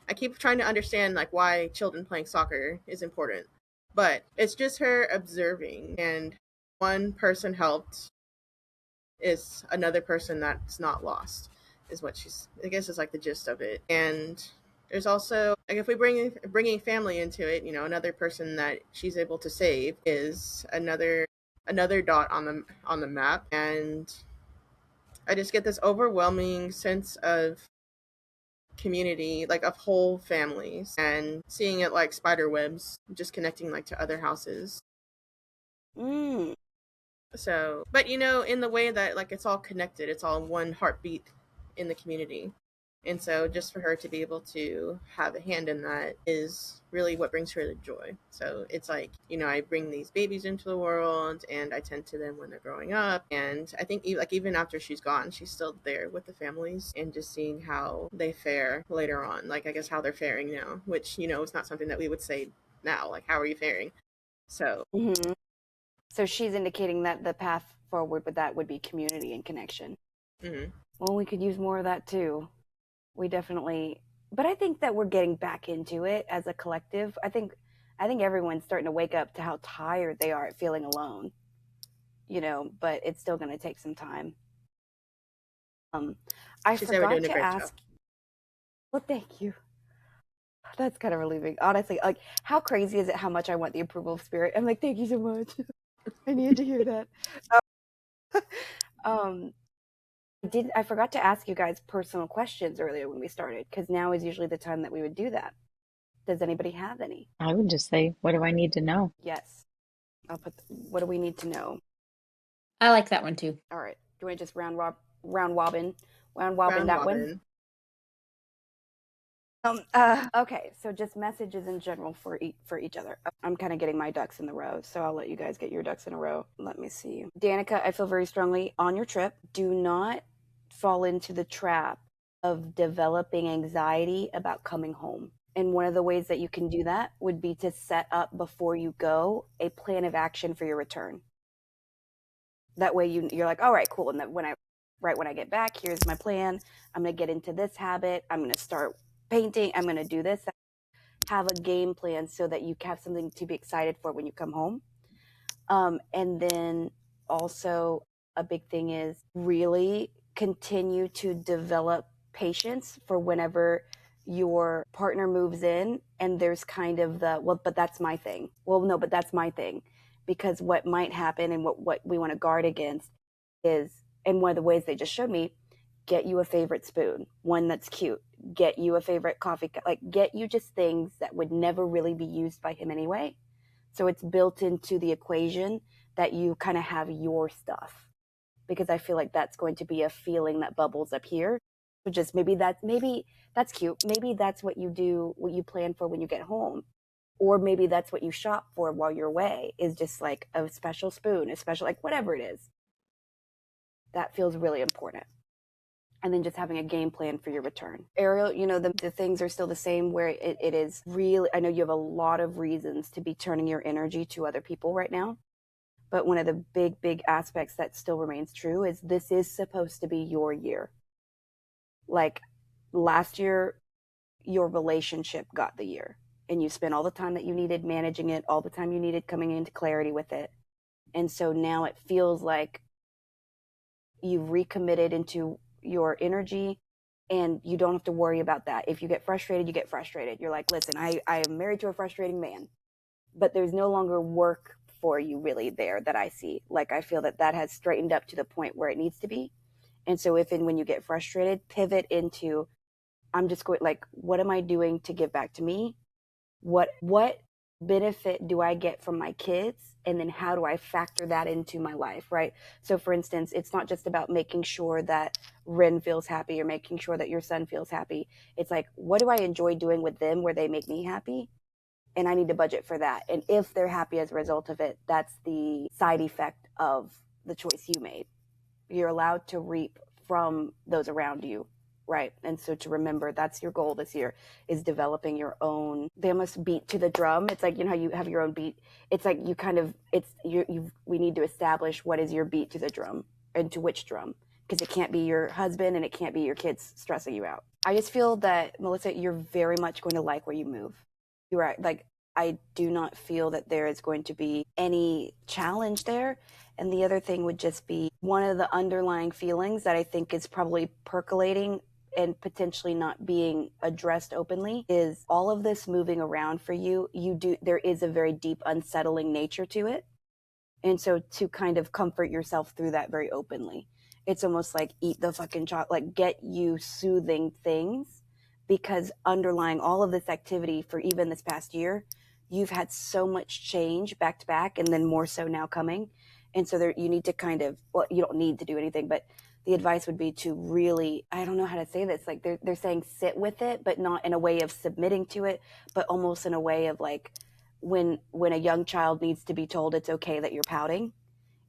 I keep trying to understand like why children playing soccer is important. But it's just her observing, and one person helped is another person that's not lost, is what I guess is like the gist of it. And there's also like if we bringing family into it, another person that she's able to save is another dot on the map. And I just get this overwhelming sense of community, like of whole families, and seeing it like spider webs, just connecting like to other houses. Mm. So, but in the way that like it's all connected, it's all one heartbeat in the community. And so just for her to be able to have a hand in that is really what brings her the joy. So it's like, I bring these babies into the world and I tend to them when they're growing up. And I think like even after she's gone, she's still there with the families and just seeing how they fare later on. Like, I guess how they're faring now, which, is not something that we would say now. Like, how are you faring? So, Mm-hmm. So she's indicating that the path forward with that would be community and connection. mm-hmm. Well, we could use more of that too. We definitely but I think that we're getting back into it as a collective. I think everyone's starting to wake up to how tired they are at feeling alone, but it's still going to take some time. I She said we're forgot doing a to great job. ask. Well, thank you. That's kind of relieving, honestly. Like, how crazy is it how much I want the approval of spirit? I'm like, thank you so much. I needed to hear that. Um, I forgot to ask you guys personal questions earlier when we started, because now is usually the time that we would do that. Does anybody have any? I would just say, what do I need to know? Yes. I'll put. What do we need to know? I like that one too. All right. Do we just round robin Round that one? robin. Okay, so just messages in general for each other. I'm kind of getting my ducks in the row, so I'll let you guys get your ducks in a row. Let me see. Danica, I feel very strongly on your trip. Do not fall into the trap of developing anxiety about coming home. And one of the ways that you can do that would be to set up before you go a plan of action for your return. That way you're like, all right, cool. And then when I get back, here's my plan. I'm going to get into this habit. I'm going to start painting. I'm going to do this. Have a game plan so that you have something to be excited for when you come home. And then also a big thing is really continue to develop patience for whenever your partner moves in and there's kind of but that's my thing. Well, no, but that's my thing. Because what might happen and what we want to guard against is, and one of the ways they just showed me, get you a favorite spoon, one that's cute, get you a favorite coffee cup, like get you just things that would never really be used by him anyway. So it's built into the equation that you kind of have your stuff, because I feel like that's going to be a feeling that bubbles up here. So just maybe that's cute. Maybe that's what you do, what you plan for when you get home. Or maybe that's what you shop for while you're away, is just like a special spoon, a special, like whatever it is. That feels really important. And then just having a game plan for your return. Ariel, the things are still the same, where it is really, I know you have a lot of reasons to be turning your energy to other people right now. But one of the big aspects that still remains true is this is supposed to be your year. Like last year, your relationship got the year. And you spent all the time that you needed managing it, all the time you needed coming into clarity with it. And so now it feels like you've recommitted into your energy and you don't have to worry about that. If you get frustrated, you get frustrated. You're like, listen, I am married to a frustrating man, but there's no longer work for you really there that I see. Like, I feel that has straightened up to the point where it needs to be. And so if and when you get frustrated, pivot into, I'm just going, like, what am I doing to give back to me? What benefit do I get from my kids? And then how do I factor that into my life, right? So for instance, it's not just about making sure that Ren feels happy or making sure that your son feels happy. It's like, what do I enjoy doing with them where they make me happy? And I need to budget for that. And if they're happy as a result of it, that's the side effect of the choice you made. You're allowed to reap from those around you. Right. And so to remember, that's your goal this year, is developing your own, they almost beat to the drum. It's like, how you have your own beat. It's like we need to establish what is your beat to the drum and to which drum, because it can't be your husband and it can't be your kids stressing you out. I just feel that, Melissa, you're very much going to like where you move. You're right. Like, I do not feel that there is going to be any challenge there. And the other thing would just be, one of the underlying feelings that I think is probably percolating and potentially not being addressed openly is all of this moving around for you. There is a very deep unsettling nature to it. And so to kind of comfort yourself through that very openly, it's almost like eat the fucking chocolate, like get you soothing things, because underlying all of this activity for even this past year, you've had so much change back to back, and then more so now coming. And so you need to kind of, well, you don't need to do anything, but the advice would be to really, I don't know how to say this, like they're saying sit with it, but not in a way of submitting to it, but almost in a way of like when a young child needs to be told it's okay that you're pouting.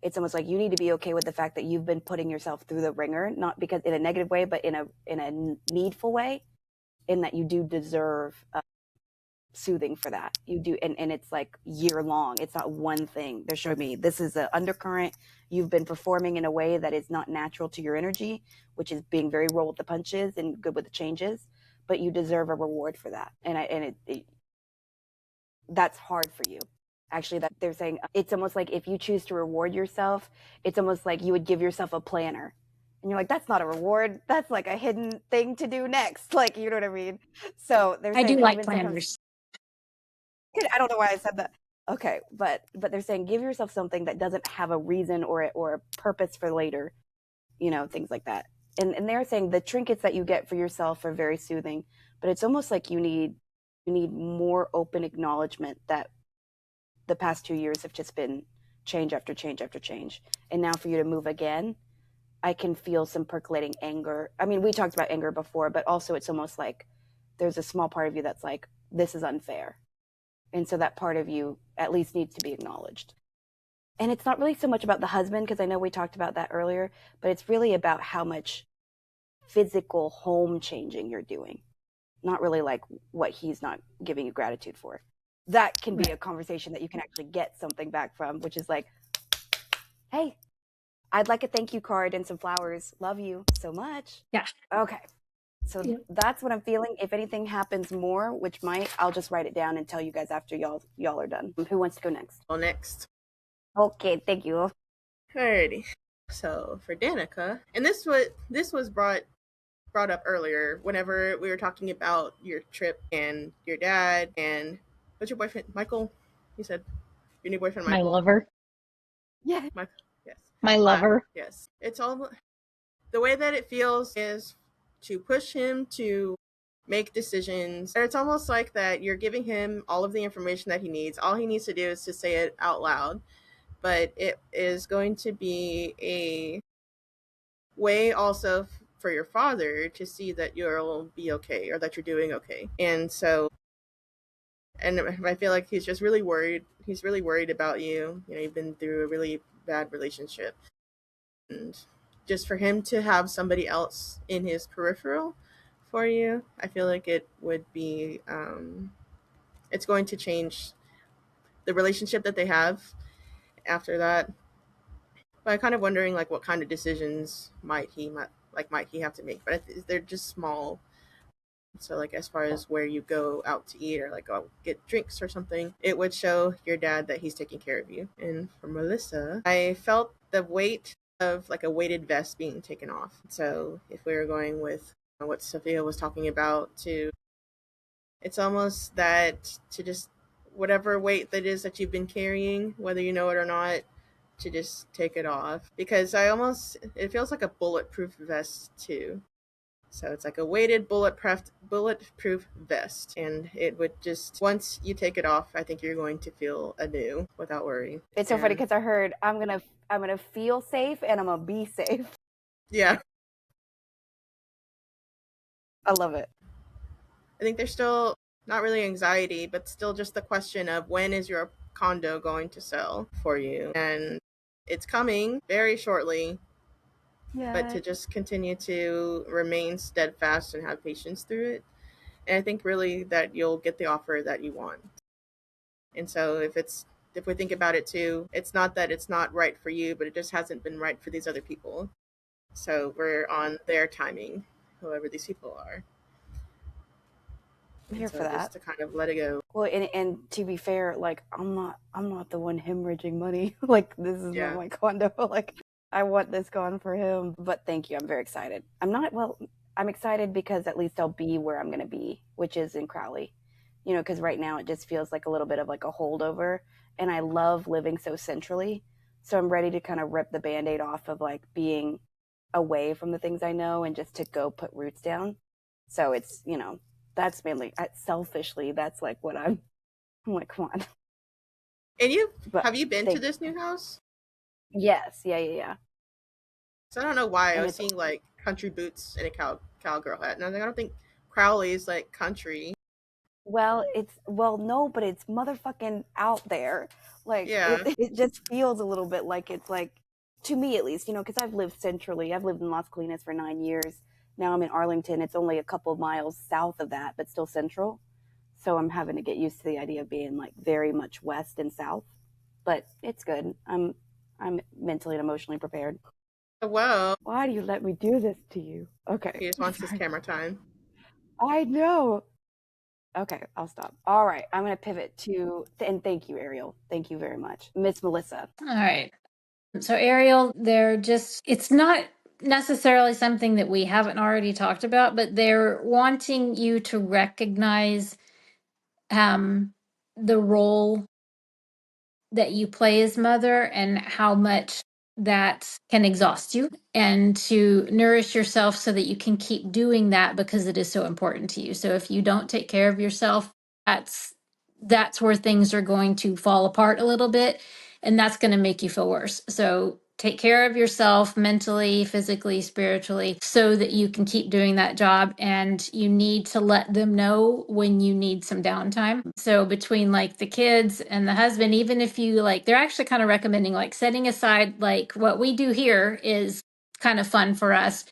It's almost like you need to be okay with the fact that you've been putting yourself through the ringer, not because in a negative way, but in a needful way, in that you do deserve soothing for that. You do, and it's like year long. It's not one thing. They're showing me this is an undercurrent. You've been performing in a way that is not natural to your energy, which is being very roll with the punches and good with the changes. but you deserve a reward for that. And that's hard for you. Actually, that they're saying it's almost like if you choose to reward yourself, it's almost like you would give yourself a planner. And you're like, that's not a reward. That's like a hidden thing to do next. Like, you know what I mean? So they're I do saying like even sometimes planners. I don't know why I said that. Okay, but they're saying give yourself something that doesn't have a reason or a purpose for later, things like that. And they're saying the trinkets that you get for yourself are very soothing, but it's almost like you need more open acknowledgement that the past 2 years have just been change after change after change. And now for you to move again, I can feel some percolating anger. I mean, we talked about anger before, but also it's almost like there's a small part of you that's like, this is unfair. And so that part of you at least needs to be acknowledged. And it's not really so much about the husband, because I know we talked about that earlier, but it's really about how much physical home changing you're doing. Not really like what he's not giving you gratitude for. That can be a conversation that you can actually get something back from, which is like, hey, I'd like a thank you card and some flowers. Love you so much. Yeah. Okay. So that's what I'm feeling. If anything happens more, which might, I'll just write it down and tell you guys after y'all are done. Who wants to go next? Well, next. Okay, thank you. Alrighty. So for Danica, and this was brought up earlier whenever we were talking about your trip and your dad and what's your boyfriend, Michael? You said your new boyfriend, Michael. My lover. Yeah. Yes. My lover. Yes. It's all the way that it feels is to push him to make decisions. And it's almost like that you're giving him all of the information that he needs. All he needs to do is to say it out loud. But it is going to be a way also for your father to see that you'll be okay or that you're doing okay. And so, and I feel like he's just really worried. He's really worried about you. You've been through a really bad relationship. And just for him to have somebody else in his peripheral for you, I feel like it would be, it's going to change the relationship that they have after that. But I'm kind of wondering, like, what kind of decisions might he have to make? But they're just small. So, like, as far as where you go out to eat or like go get drinks or something, it would show your dad that he's taking care of you. And for Melissa, I felt the weight of like a weighted vest being taken off. So, if we were going with what Sophia was talking about, it's almost that to just whatever weight that is that you've been carrying, whether you know it or not, to just take it off, because it feels like a bulletproof vest too. So it's like a weighted bulletproof vest, and it would just, once you take it off, I think you're going to feel anew without worry. It's so funny because I heard I'm gonna feel safe and I'm gonna be safe. Yeah, I love it. I think there's still not really anxiety, but still just the question of when is your condo going to sell for you, and it's coming very shortly. Yeah. But to just continue to remain steadfast and have patience through it. And I think really that you'll get the offer that you want. And so if we think about it too, it's not that it's not right for you, but it just hasn't been right for these other people. So we're on their timing, whoever these people are. I'm here for that. Just to kind of let it go. Well, and to be fair, like I'm not the one hemorrhaging money. Like this is not my condo. Like I want this gone for him. But thank you. I'm very excited. I'm excited because at least I'll be where I'm going to be, which is in Crowley. Because right now it just feels like a little bit of like a holdover. And I love living so centrally. So I'm ready to kind of rip the Band-Aid off of like being away from the things I know and just to go put roots down. So it's, that's mainly, selfishly, that's like what I'm like, come on. And have you been to this new house? Yes. Yeah. So I don't know why I was seeing like country boots and a cowgirl hat. And I don't think Crowley is like country. Well, no, but it's motherfucking out there. Like, it just feels a little bit like it's like, to me at least, because I've lived centrally. I've lived in Las Colinas for 9 years. Now I'm in Arlington. It's only a couple of miles south of that, but still central. So I'm having to get used to the idea of being like very much west and south. But it's good. I'm mentally and emotionally prepared. Whoa. Why do you let me do this to you? Okay. He just wants his camera time. I know. Okay, I'll stop. All right, I'm going to pivot to, and thank you, Ariel. Thank you very much. Miss Melissa. All right. So, Ariel, it's not necessarily something that we haven't already talked about, but they're wanting you to recognize the role that you play as mother and how much that can exhaust you, and to nourish yourself so that you can keep doing that because it is so important to you. So if you don't take care of yourself, that's where things are going to fall apart a little bit, and that's going to make you feel worse. So take care of yourself mentally, physically, spiritually, so that you can keep doing that job. And you need to let them know when you need some downtime. So between like the kids and the husband, even if you like, they're actually kind of recommending like setting aside, like what we do here is kind of fun for us,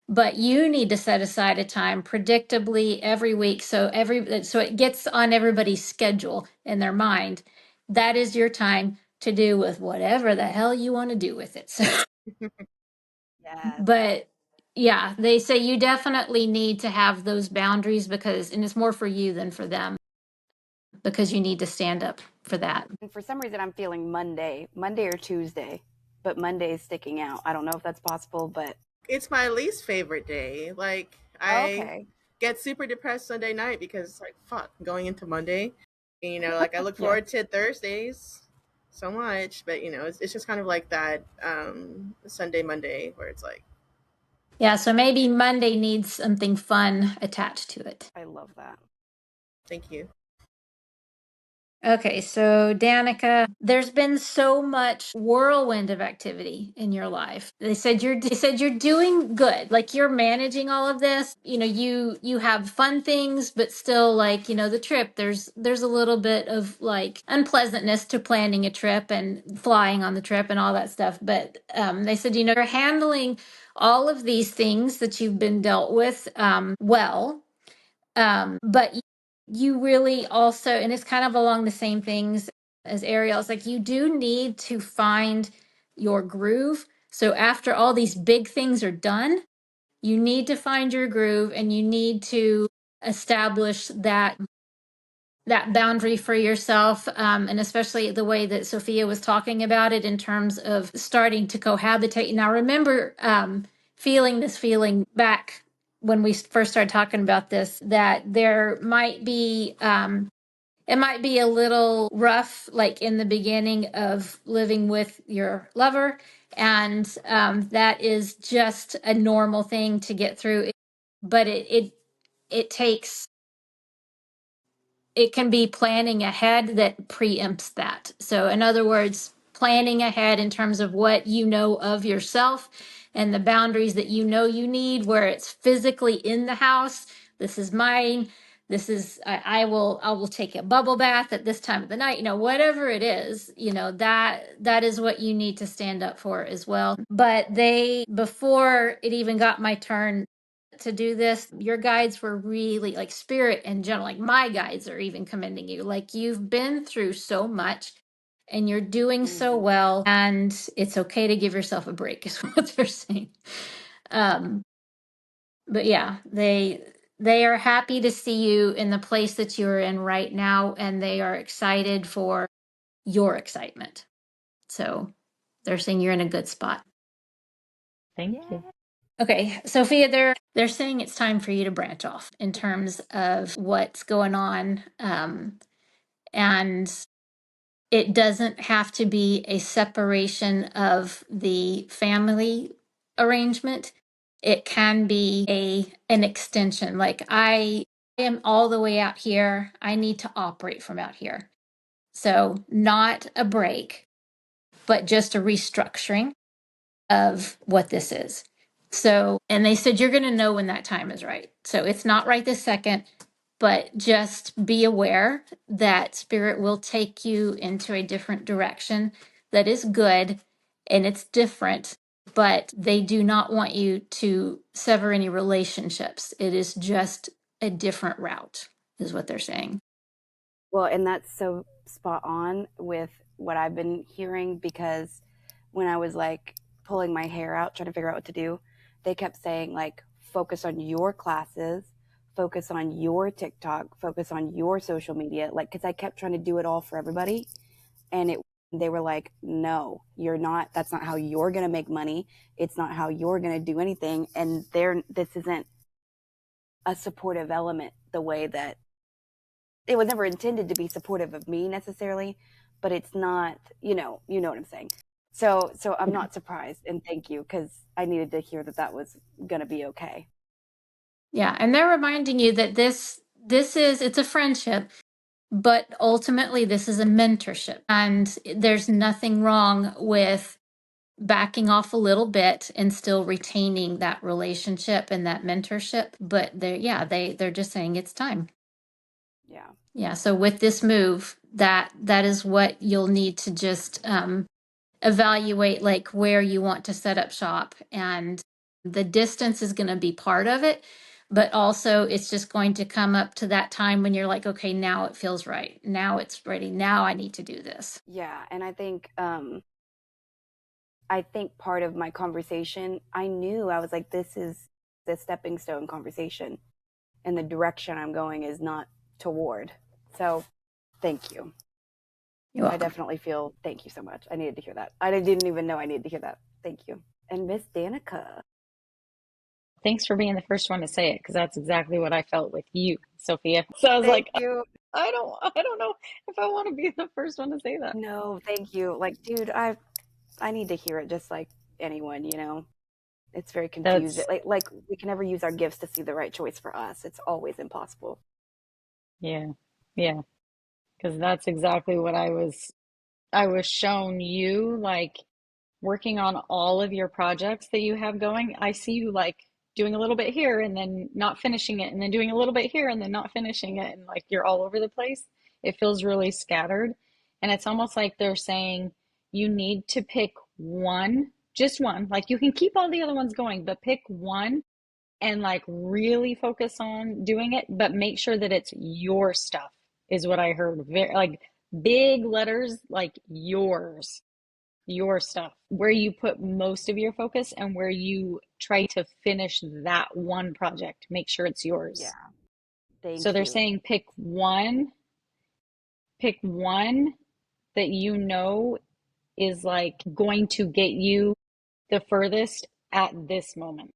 but you need to set aside a time predictably every week, so it gets on everybody's schedule in their mind. That is your time to do with whatever the hell you want to do with it. So, Yes. but yeah, they say you definitely need to have those boundaries, because, and it's more for you than for them, because you need to stand up for that. And for some reason, I'm feeling Monday or Tuesday, but Monday is sticking out. I don't know if that's possible, but It's my least favorite day. Like, I okay. get super depressed Sunday night because it's like, fuck, going into Monday. And, like I look Yeah. forward to Thursdays so much, but it's just kind of like that Sunday, Monday where it's like, Yeah, so maybe Monday needs something fun attached to it. I love that. thank you. Okay, so Danica, there's been so much whirlwind of activity in your life. They said you're doing good. Like you're managing all of this. You have fun things, but still like, the trip, there's a little bit of like unpleasantness to planning a trip and flying on the trip and all that stuff. But they said, you're handling all of these things that you've been dealt with well, but you really also, and it's kind of along the same things as Ariel, it's like you do need to find your groove. So after all these big things are done, you need to find your groove, and you need to establish that boundary for yourself, and especially the way that Sophia was talking about it in terms of starting to cohabitate. Now remember, feeling this feeling back when we first started talking about this, that there might be it might be a little rough, like in the beginning of living with your lover, and that is just a normal thing to get through. But it takes, it can be planning ahead that preempts that. So, in other words, planning ahead in terms of what you know of yourself and the boundaries that you need, where it's physically in the house. This is mine. This is, I will take a bubble bath at this time of the night, whatever it is, that is what you need to stand up for as well. But before it even got my turn to do this, your guides were really like spirit in general, like my guides are even commending you. Like you've been through so much and you're doing so well, and it's okay to give yourself a break, is what they're saying. But yeah, they are happy to see you in the place that you're in right now, and they are excited for your excitement. So they're saying you're in a good spot. Thank you. Okay, Sophia, they're saying it's time for you to branch off in terms of what's going on, and it doesn't have to be a separation of the family arrangement. It can be an extension. Like I am all the way out here. I need to operate from out here. So not a break, but just a restructuring of what this is. So, and they said you're going to know when that time is right. So it's not right this second, but just be aware that spirit will take you into a different direction that is good and it's different, but they do not want you to sever any relationships. It is just a different route, is what they're saying. Well, and that's so spot on with what I've been hearing, because when I was like pulling my hair out, trying to figure out what to do, they kept saying like, focus on your classes, focus on your TikTok, focus on your social media. Like, cause I kept trying to do it all for everybody. And they were like, no, you're not, that's not how you're going to make money. It's not how you're going to do anything. And this isn't a supportive element the way that it was never intended to be supportive of me necessarily, but it's not, you know what I'm saying. So I'm not surprised, and thank you, because I needed to hear that was going to be okay. Yeah, and they're reminding you that it's a friendship, but ultimately this is a mentorship, and there's nothing wrong with backing off a little bit and still retaining that relationship and that mentorship. But they're just saying it's time. Yeah. Yeah. So with this move, that is what you'll need to just evaluate, like where you want to set up shop, and the distance is going to be part of it, but also it's just going to come up to that time when you're like, okay, now it feels right, now it's ready, now I need to do this. Yeah, and I think part of my conversation, I knew, I was like, this is the stepping stone conversation, and the direction I'm going is not toward. So thank you. You're welcome. I definitely feel, thank you so much. I needed to hear that. I didn't even know I needed to hear that. Thank you. And Miss Danica. Thanks for being the first one to say it, because that's exactly what I felt with you, Sophia. So I was Thank like, you. I don't know if I want to be the first one to say that. No, thank you. Like, dude, I need to hear it just like anyone, It's very confusing. Like we can never use our gifts to see the right choice for us. It's always impossible. Yeah. Because that's exactly what I was shown you, like working on all of your projects that you have going. I see you like doing a little bit here and then not finishing it, and then doing a little bit here and then not finishing it, and like you're all over the place. It feels really scattered. And it's almost like they're saying you need to pick one, just one. Like you can keep all the other ones going, but pick one and like really focus on doing it, but make sure that it's your stuff, is what I heard. Very like big letters, like yours, your stuff, where you put most of your focus and where you try to finish that one project. Make sure it's yours. Yeah. Thank So they're you. saying pick one that you know is like going to get you the furthest at this moment.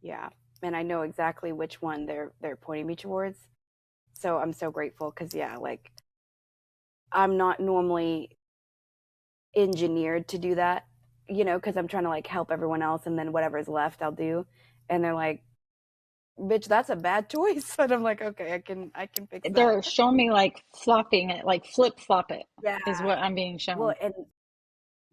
Yeah. And I know exactly which one they're pointing me towards. So I'm so grateful, because yeah, like I'm not normally engineered to do that, because I'm trying to like help everyone else, and then whatever's left I'll do. And they're like, bitch, that's a bad choice. And I'm like, okay, I can fix that. They're showing me like flopping it, like flip flop it, Yeah. is what I'm being shown. Well,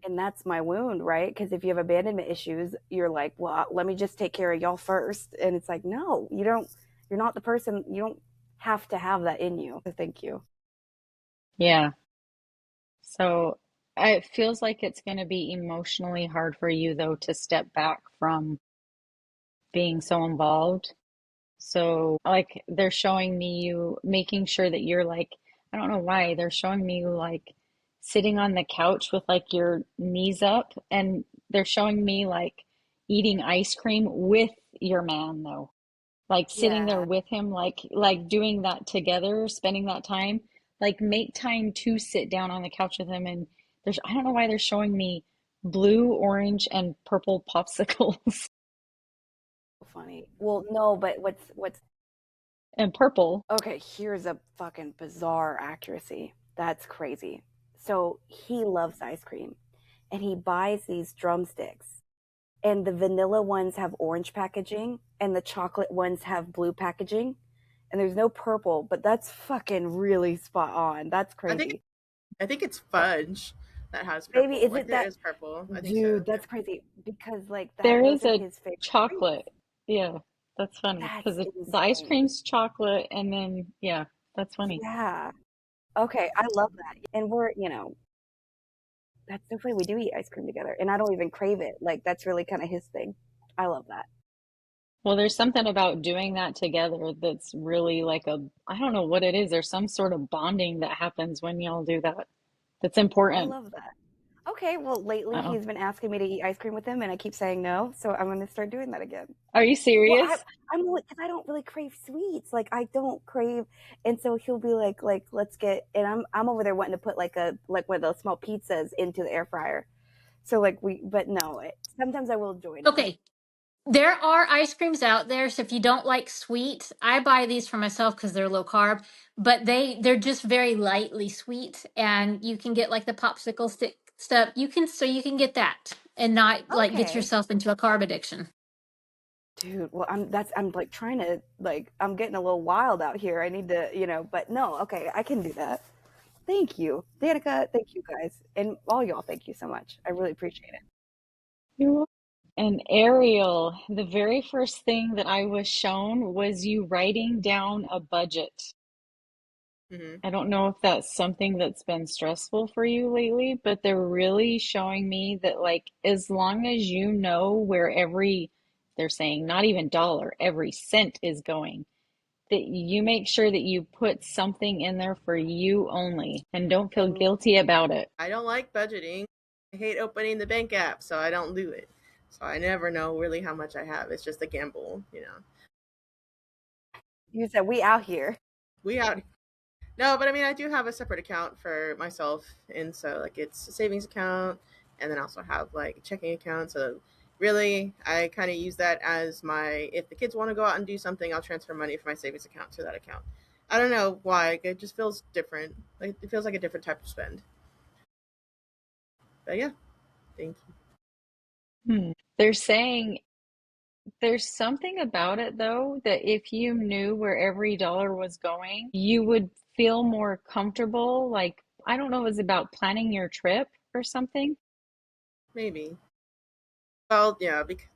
and that's my wound, right? Because if you have abandonment issues, you're like, well, let me just take care of y'all first. And it's like, no, you're not the person, you don't have to have that in you. So thank you. Yeah. So it feels like it's going to be emotionally hard for you, though, to step back from being so involved. So, like, they're showing me you making sure that you're like, I don't know why, they're showing me you like sitting on the couch with like your knees up, and they're showing me like eating ice cream with your man, though. Like sitting there Yeah. with him, like doing that together, spending that time. Like make time to sit down on the couch with him. And I don't know why they're showing me blue, orange, and purple popsicles. Funny. Well, no, but what's And purple. okay, here's a fucking bizarre accuracy. That's crazy. So he loves ice cream, and he buys these drumsticks, and the vanilla ones have orange packaging and the chocolate ones have blue packaging, and there's no purple, but that's fucking really spot on. That's crazy. I think it's fudge that has purple. Maybe is like it there that? is purple. I think Dude, so. that's crazy, because like There those is are a his favorite chocolate. treats. Yeah, that's funny That's because the ice insane. cream's chocolate, and then yeah, that's funny. Yeah. Okay, I love that. And we're, that's so funny. We do eat ice cream together, and I don't even crave it. Like that's really kind of his thing. I love that. Well, there's something about doing that together that's really like I don't know what it is. There's some sort of bonding that happens when y'all do that. That's I important. love that. Okay, well, lately Oh, he's been asking me to eat ice cream with him, and I keep saying no, so I'm gonna start doing that again. are you Well, serious? I'm because I don't really crave sweets. Like I don't crave, and so he'll be like let's get, and I'm over there wanting to put like one of those small pizzas into the air fryer. So like but no, sometimes I will join him. Okay, there are ice creams out there, so if you don't like sweet, I buy these for myself because they're low carb, but they're just very lightly sweet, and you can get like the popsicle stick stuff. You can get that and not like get Okay, yourself into a carb addiction. dude. Well, I'm like trying to like I'm getting a little wild out here. I need to, but no, okay, I can do that. Thank you, Danica. Thank you guys, and all y'all. Thank you so much. I really appreciate it. You're welcome. And Ariel, the very first thing that I was shown was you writing down a budget. Hmm. I don't know if that's something that's been stressful for you lately, but they're really showing me that, like, as long as you know where they're saying not even dollar, every cent is going, that you make sure that you put something in there for you only and don't feel And guilty about it. I don't like budgeting. I hate opening the bank app, so I don't do it. So I never know really how much I have. It's just a gamble, you know. you said we out here. We out. No, but I mean, I do have a separate account for myself, and so like it's a savings account, and then I also have like a checking account. So really, I kind of use that as my if the kids want to go out and do something, I'll transfer money from my savings account to that account. I don't know why. It just feels different. Like it feels like a different type of spend. But yeah, thank you. They're saying there's something about it though that if you knew where every dollar was going, you would feel more comfortable. Like, I don't know, it was about planning your trip or something. Maybe. Well, yeah, because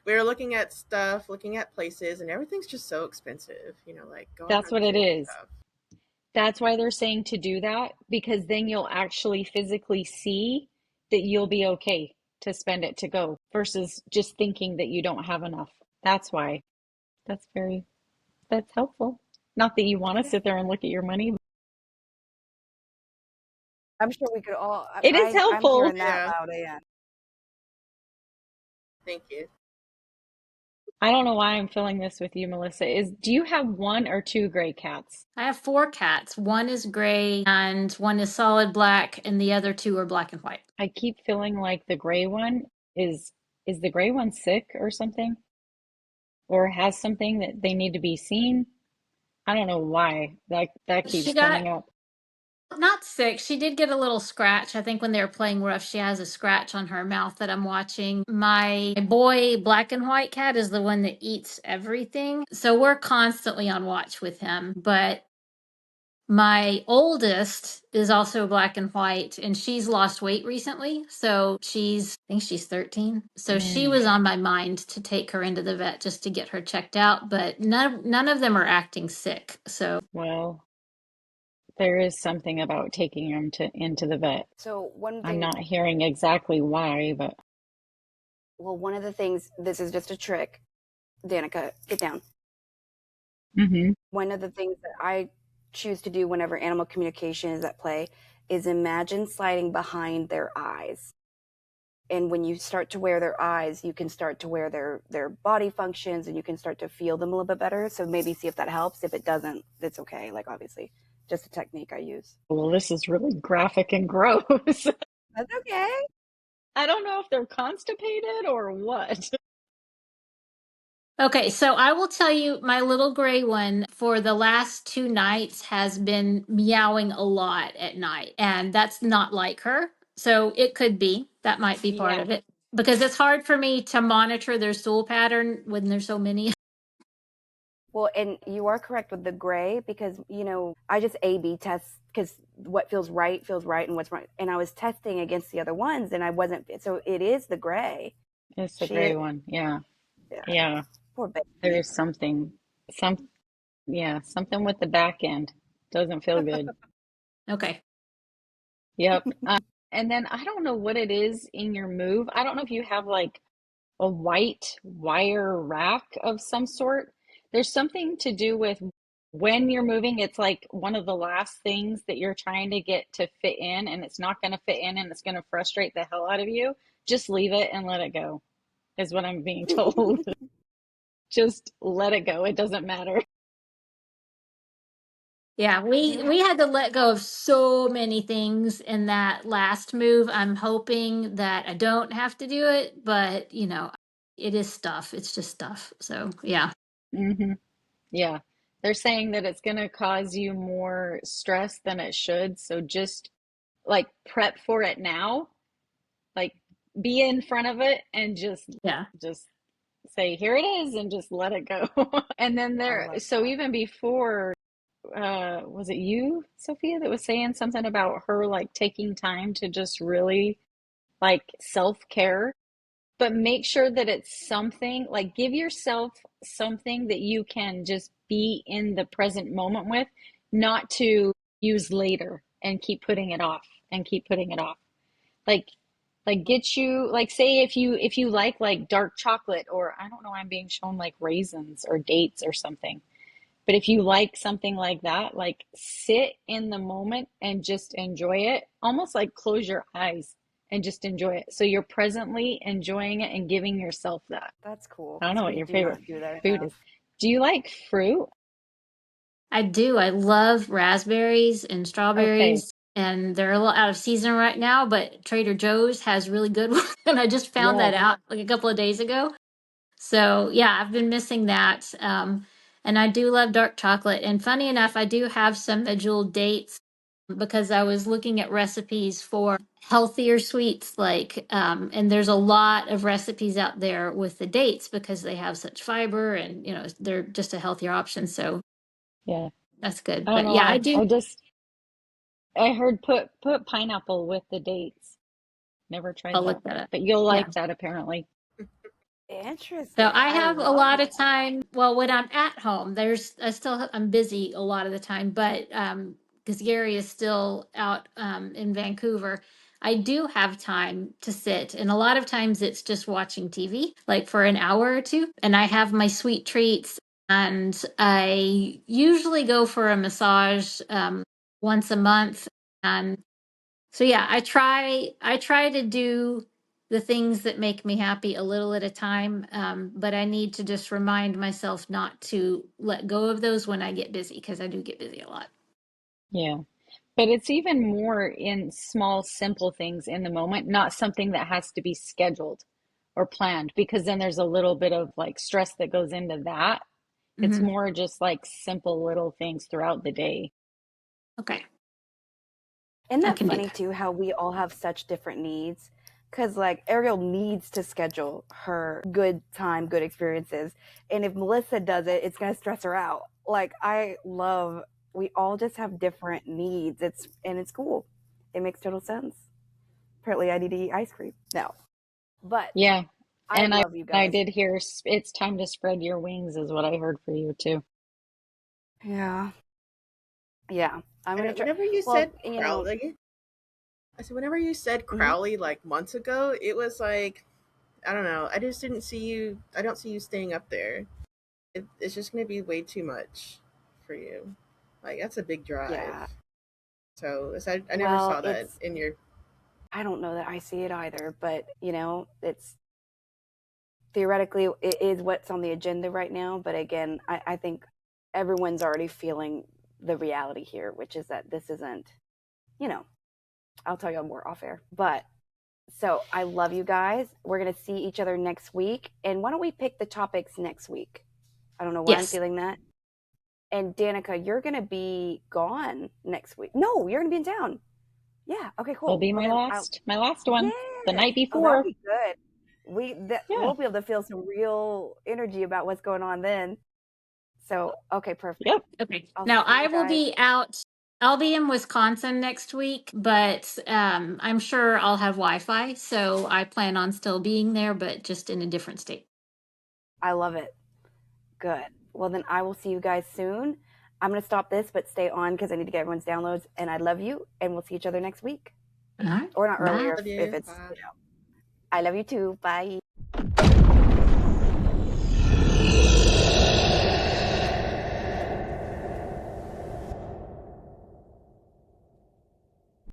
we were looking at stuff, looking at places, and everything's just so expensive. You know, like going That's on what it trips and is. stuff. That's why they're saying to do that, because then you'll actually physically see that you'll be okay to spend it to go versus just thinking that you don't have enough. That's why. That's very, that's helpful. Not that you want to Okay. sit there and look at your money. I'm sure we could all. It is I'm helpful. hearing that Yeah, loud and. thank you. I don't know why I'm feeling this with you, Melissa. Do you have one or two gray cats? I have four cats. One is gray and one is solid black, and the other two are black and white. I keep feeling like the gray one is the gray one sick or something? Or has something that they need to be seen? I don't know why that keeps She got coming up. not sick. She did get a little scratch. I think when they were playing rough, she has a scratch on her mouth that I'm watching. My boy, black and white cat, is the one that eats everything. So we're constantly on watch with him. But my oldest is also black and white, and she's lost weight recently. I think she's 13. So she Mm, was on my mind to take her into the vet just to get her checked out. But none of them are acting sick. So well, there is something about taking them to into the vet. So one I'm thing, not hearing exactly why, but well, one of the things. This is just a trick. Danica, get down. hmm One of the things that I choose to do whenever animal communication is at play is imagine sliding behind their eyes. And when you start to wear their eyes, you can start to wear their body functions, and you can start to feel them a little bit better. So maybe see if that helps. If it doesn't, it's okay. Like obviously, just a technique I use. well, this is really graphic and gross. That's okay. I don't know if they're constipated or what. okay, so I will tell you, my little gray one for the last 2 nights has been meowing a lot at night, and that's not like her. So it could be that might be part Yeah. of it because it's hard for me to monitor their stool pattern when there's so many. Well, and you are correct with the gray because, I just A/B test because what feels right and what's right. And I was testing against the other ones and I wasn't. So it is the gray. It's the She gray is, one. Yeah. yeah, Yeah. poor There baby. is some, yeah, something with the back end. Doesn't feel good. Okay. Yep. And then I don't know what it is in your move. I don't know if you have like a white wire rack of some sort. There's something to do with when you're moving, it's like one of the last things that you're trying to get to fit in, and it's not going to fit in and it's going to frustrate the hell out of you. Just leave it and let it go, is what I'm being told. Just let it go. It doesn't matter. Yeah, we had to let go of so many things in that last move. I'm hoping that I don't have to do it, but it is stuff. It's just stuff. So, yeah. Hmm. Yeah. They're saying that it's going to cause you more stress than it should. So just like prep for it now. Like be in front of it and Yeah. just say, here it is, and just let it go. And then I there, love so that. even before, was it you, Sophia, that was saying something about her like taking time to just really like self-care? But make sure that it's something like give yourself something that you can just be in the present moment with, not to use later and keep putting it off and keep putting it off. Like get you like say if you like dark chocolate, or I don't know, I'm being shown like raisins or dates or something. But if you like something like that, like sit in the moment and just enjoy it, almost like close your eyes and just enjoy it. So you're presently enjoying it and giving yourself that. That's cool I don't because know what we your do favorite not do that food enough. is. Do you like fruit? I do. I love raspberries and Okay. strawberries, and they're a little out of season right now, but Trader Joe's has really good ones, and I just found Yeah. that out like a couple of days ago. So yeah, I've been missing that. And I do love dark chocolate. And funny enough, I do have some Medjool dates because I was looking at recipes for healthier sweets, and there's a lot of recipes out there with the dates because they have such fiber and they're just a healthier option. So Yeah. that's good. I don't But know yeah, I why. do. I heard put pineapple with the dates. Never tried I'll that. look that up. But you'll Yeah. like that apparently. So Interesting. I I have a love lot of that. time. Well, when I'm at home, I'm busy a lot of the time, but because Gary is still out in Vancouver, I do have time to sit, and a lot of times it's just watching TV, like for an hour or two, and I have my sweet treats, and I usually go for a massage once a month, and so yeah, I try to do the things that make me happy a little at a time, but I need to just remind myself not to let go of those when I get busy because I do get busy a lot. Yeah. But it's even more in small, simple things in the moment, not something that has to be scheduled or planned, because then there's a little bit of like stress that goes into that. It's Hmm. more just like simple little things throughout the day. Okay, Isn't I that can do funny that. too, how we all have such different needs? Because, like, Ariel needs to schedule her good time, good experiences. And if Melissa does it, it's going to stress her out. Like, we all just have different needs. It's cool. It makes total sense. Apparently, I need to eat ice cream. No. But Yeah. I And love you I guys. did hear it's time to spread your wings, is what I heard for you too. Yeah. Yeah. I'm going to And try. whenever you Well, said Crowley, I said whenever you said mhm. Crowley like months ago, it was like I don't know. I just didn't see you. I don't see you staying up there. It's just going to be way too much for you. Like that's a big drive. Yeah. So I never Well, saw that in your. I don't know that I see it either, but, it's theoretically it is what's on the agenda right now. But again, I think everyone's already feeling the reality here, which is that this isn't, you know, I'll tell you more off air. But so I love you guys. We're going to see each other next week. And why don't we pick the topics next week? I don't know why I'm Yes. feeling that. And Danica, you're going to be gone next week. No, you're going to be in town. Yeah. Okay, It'll cool. be Well, then I'll, my last one the yes. night Oh, that'll before. be good. Yeah. We'll be able to feel some real energy about what's going on then. So, okay, perfect. Yep. Okay. I'll Now see I you will guys. be out. I'll be in Wisconsin next week, but I'm sure I'll have Wi-Fi, so I plan on still being there, but just in a different state. I love it. Good. Well, then I will see you guys soon. I'm going to stop this, but stay on because I need to get everyone's downloads. And I love you. And we'll see each other next week. All right. Or not Bye. earlier Love if you. it's, Bye. I love you too. Bye.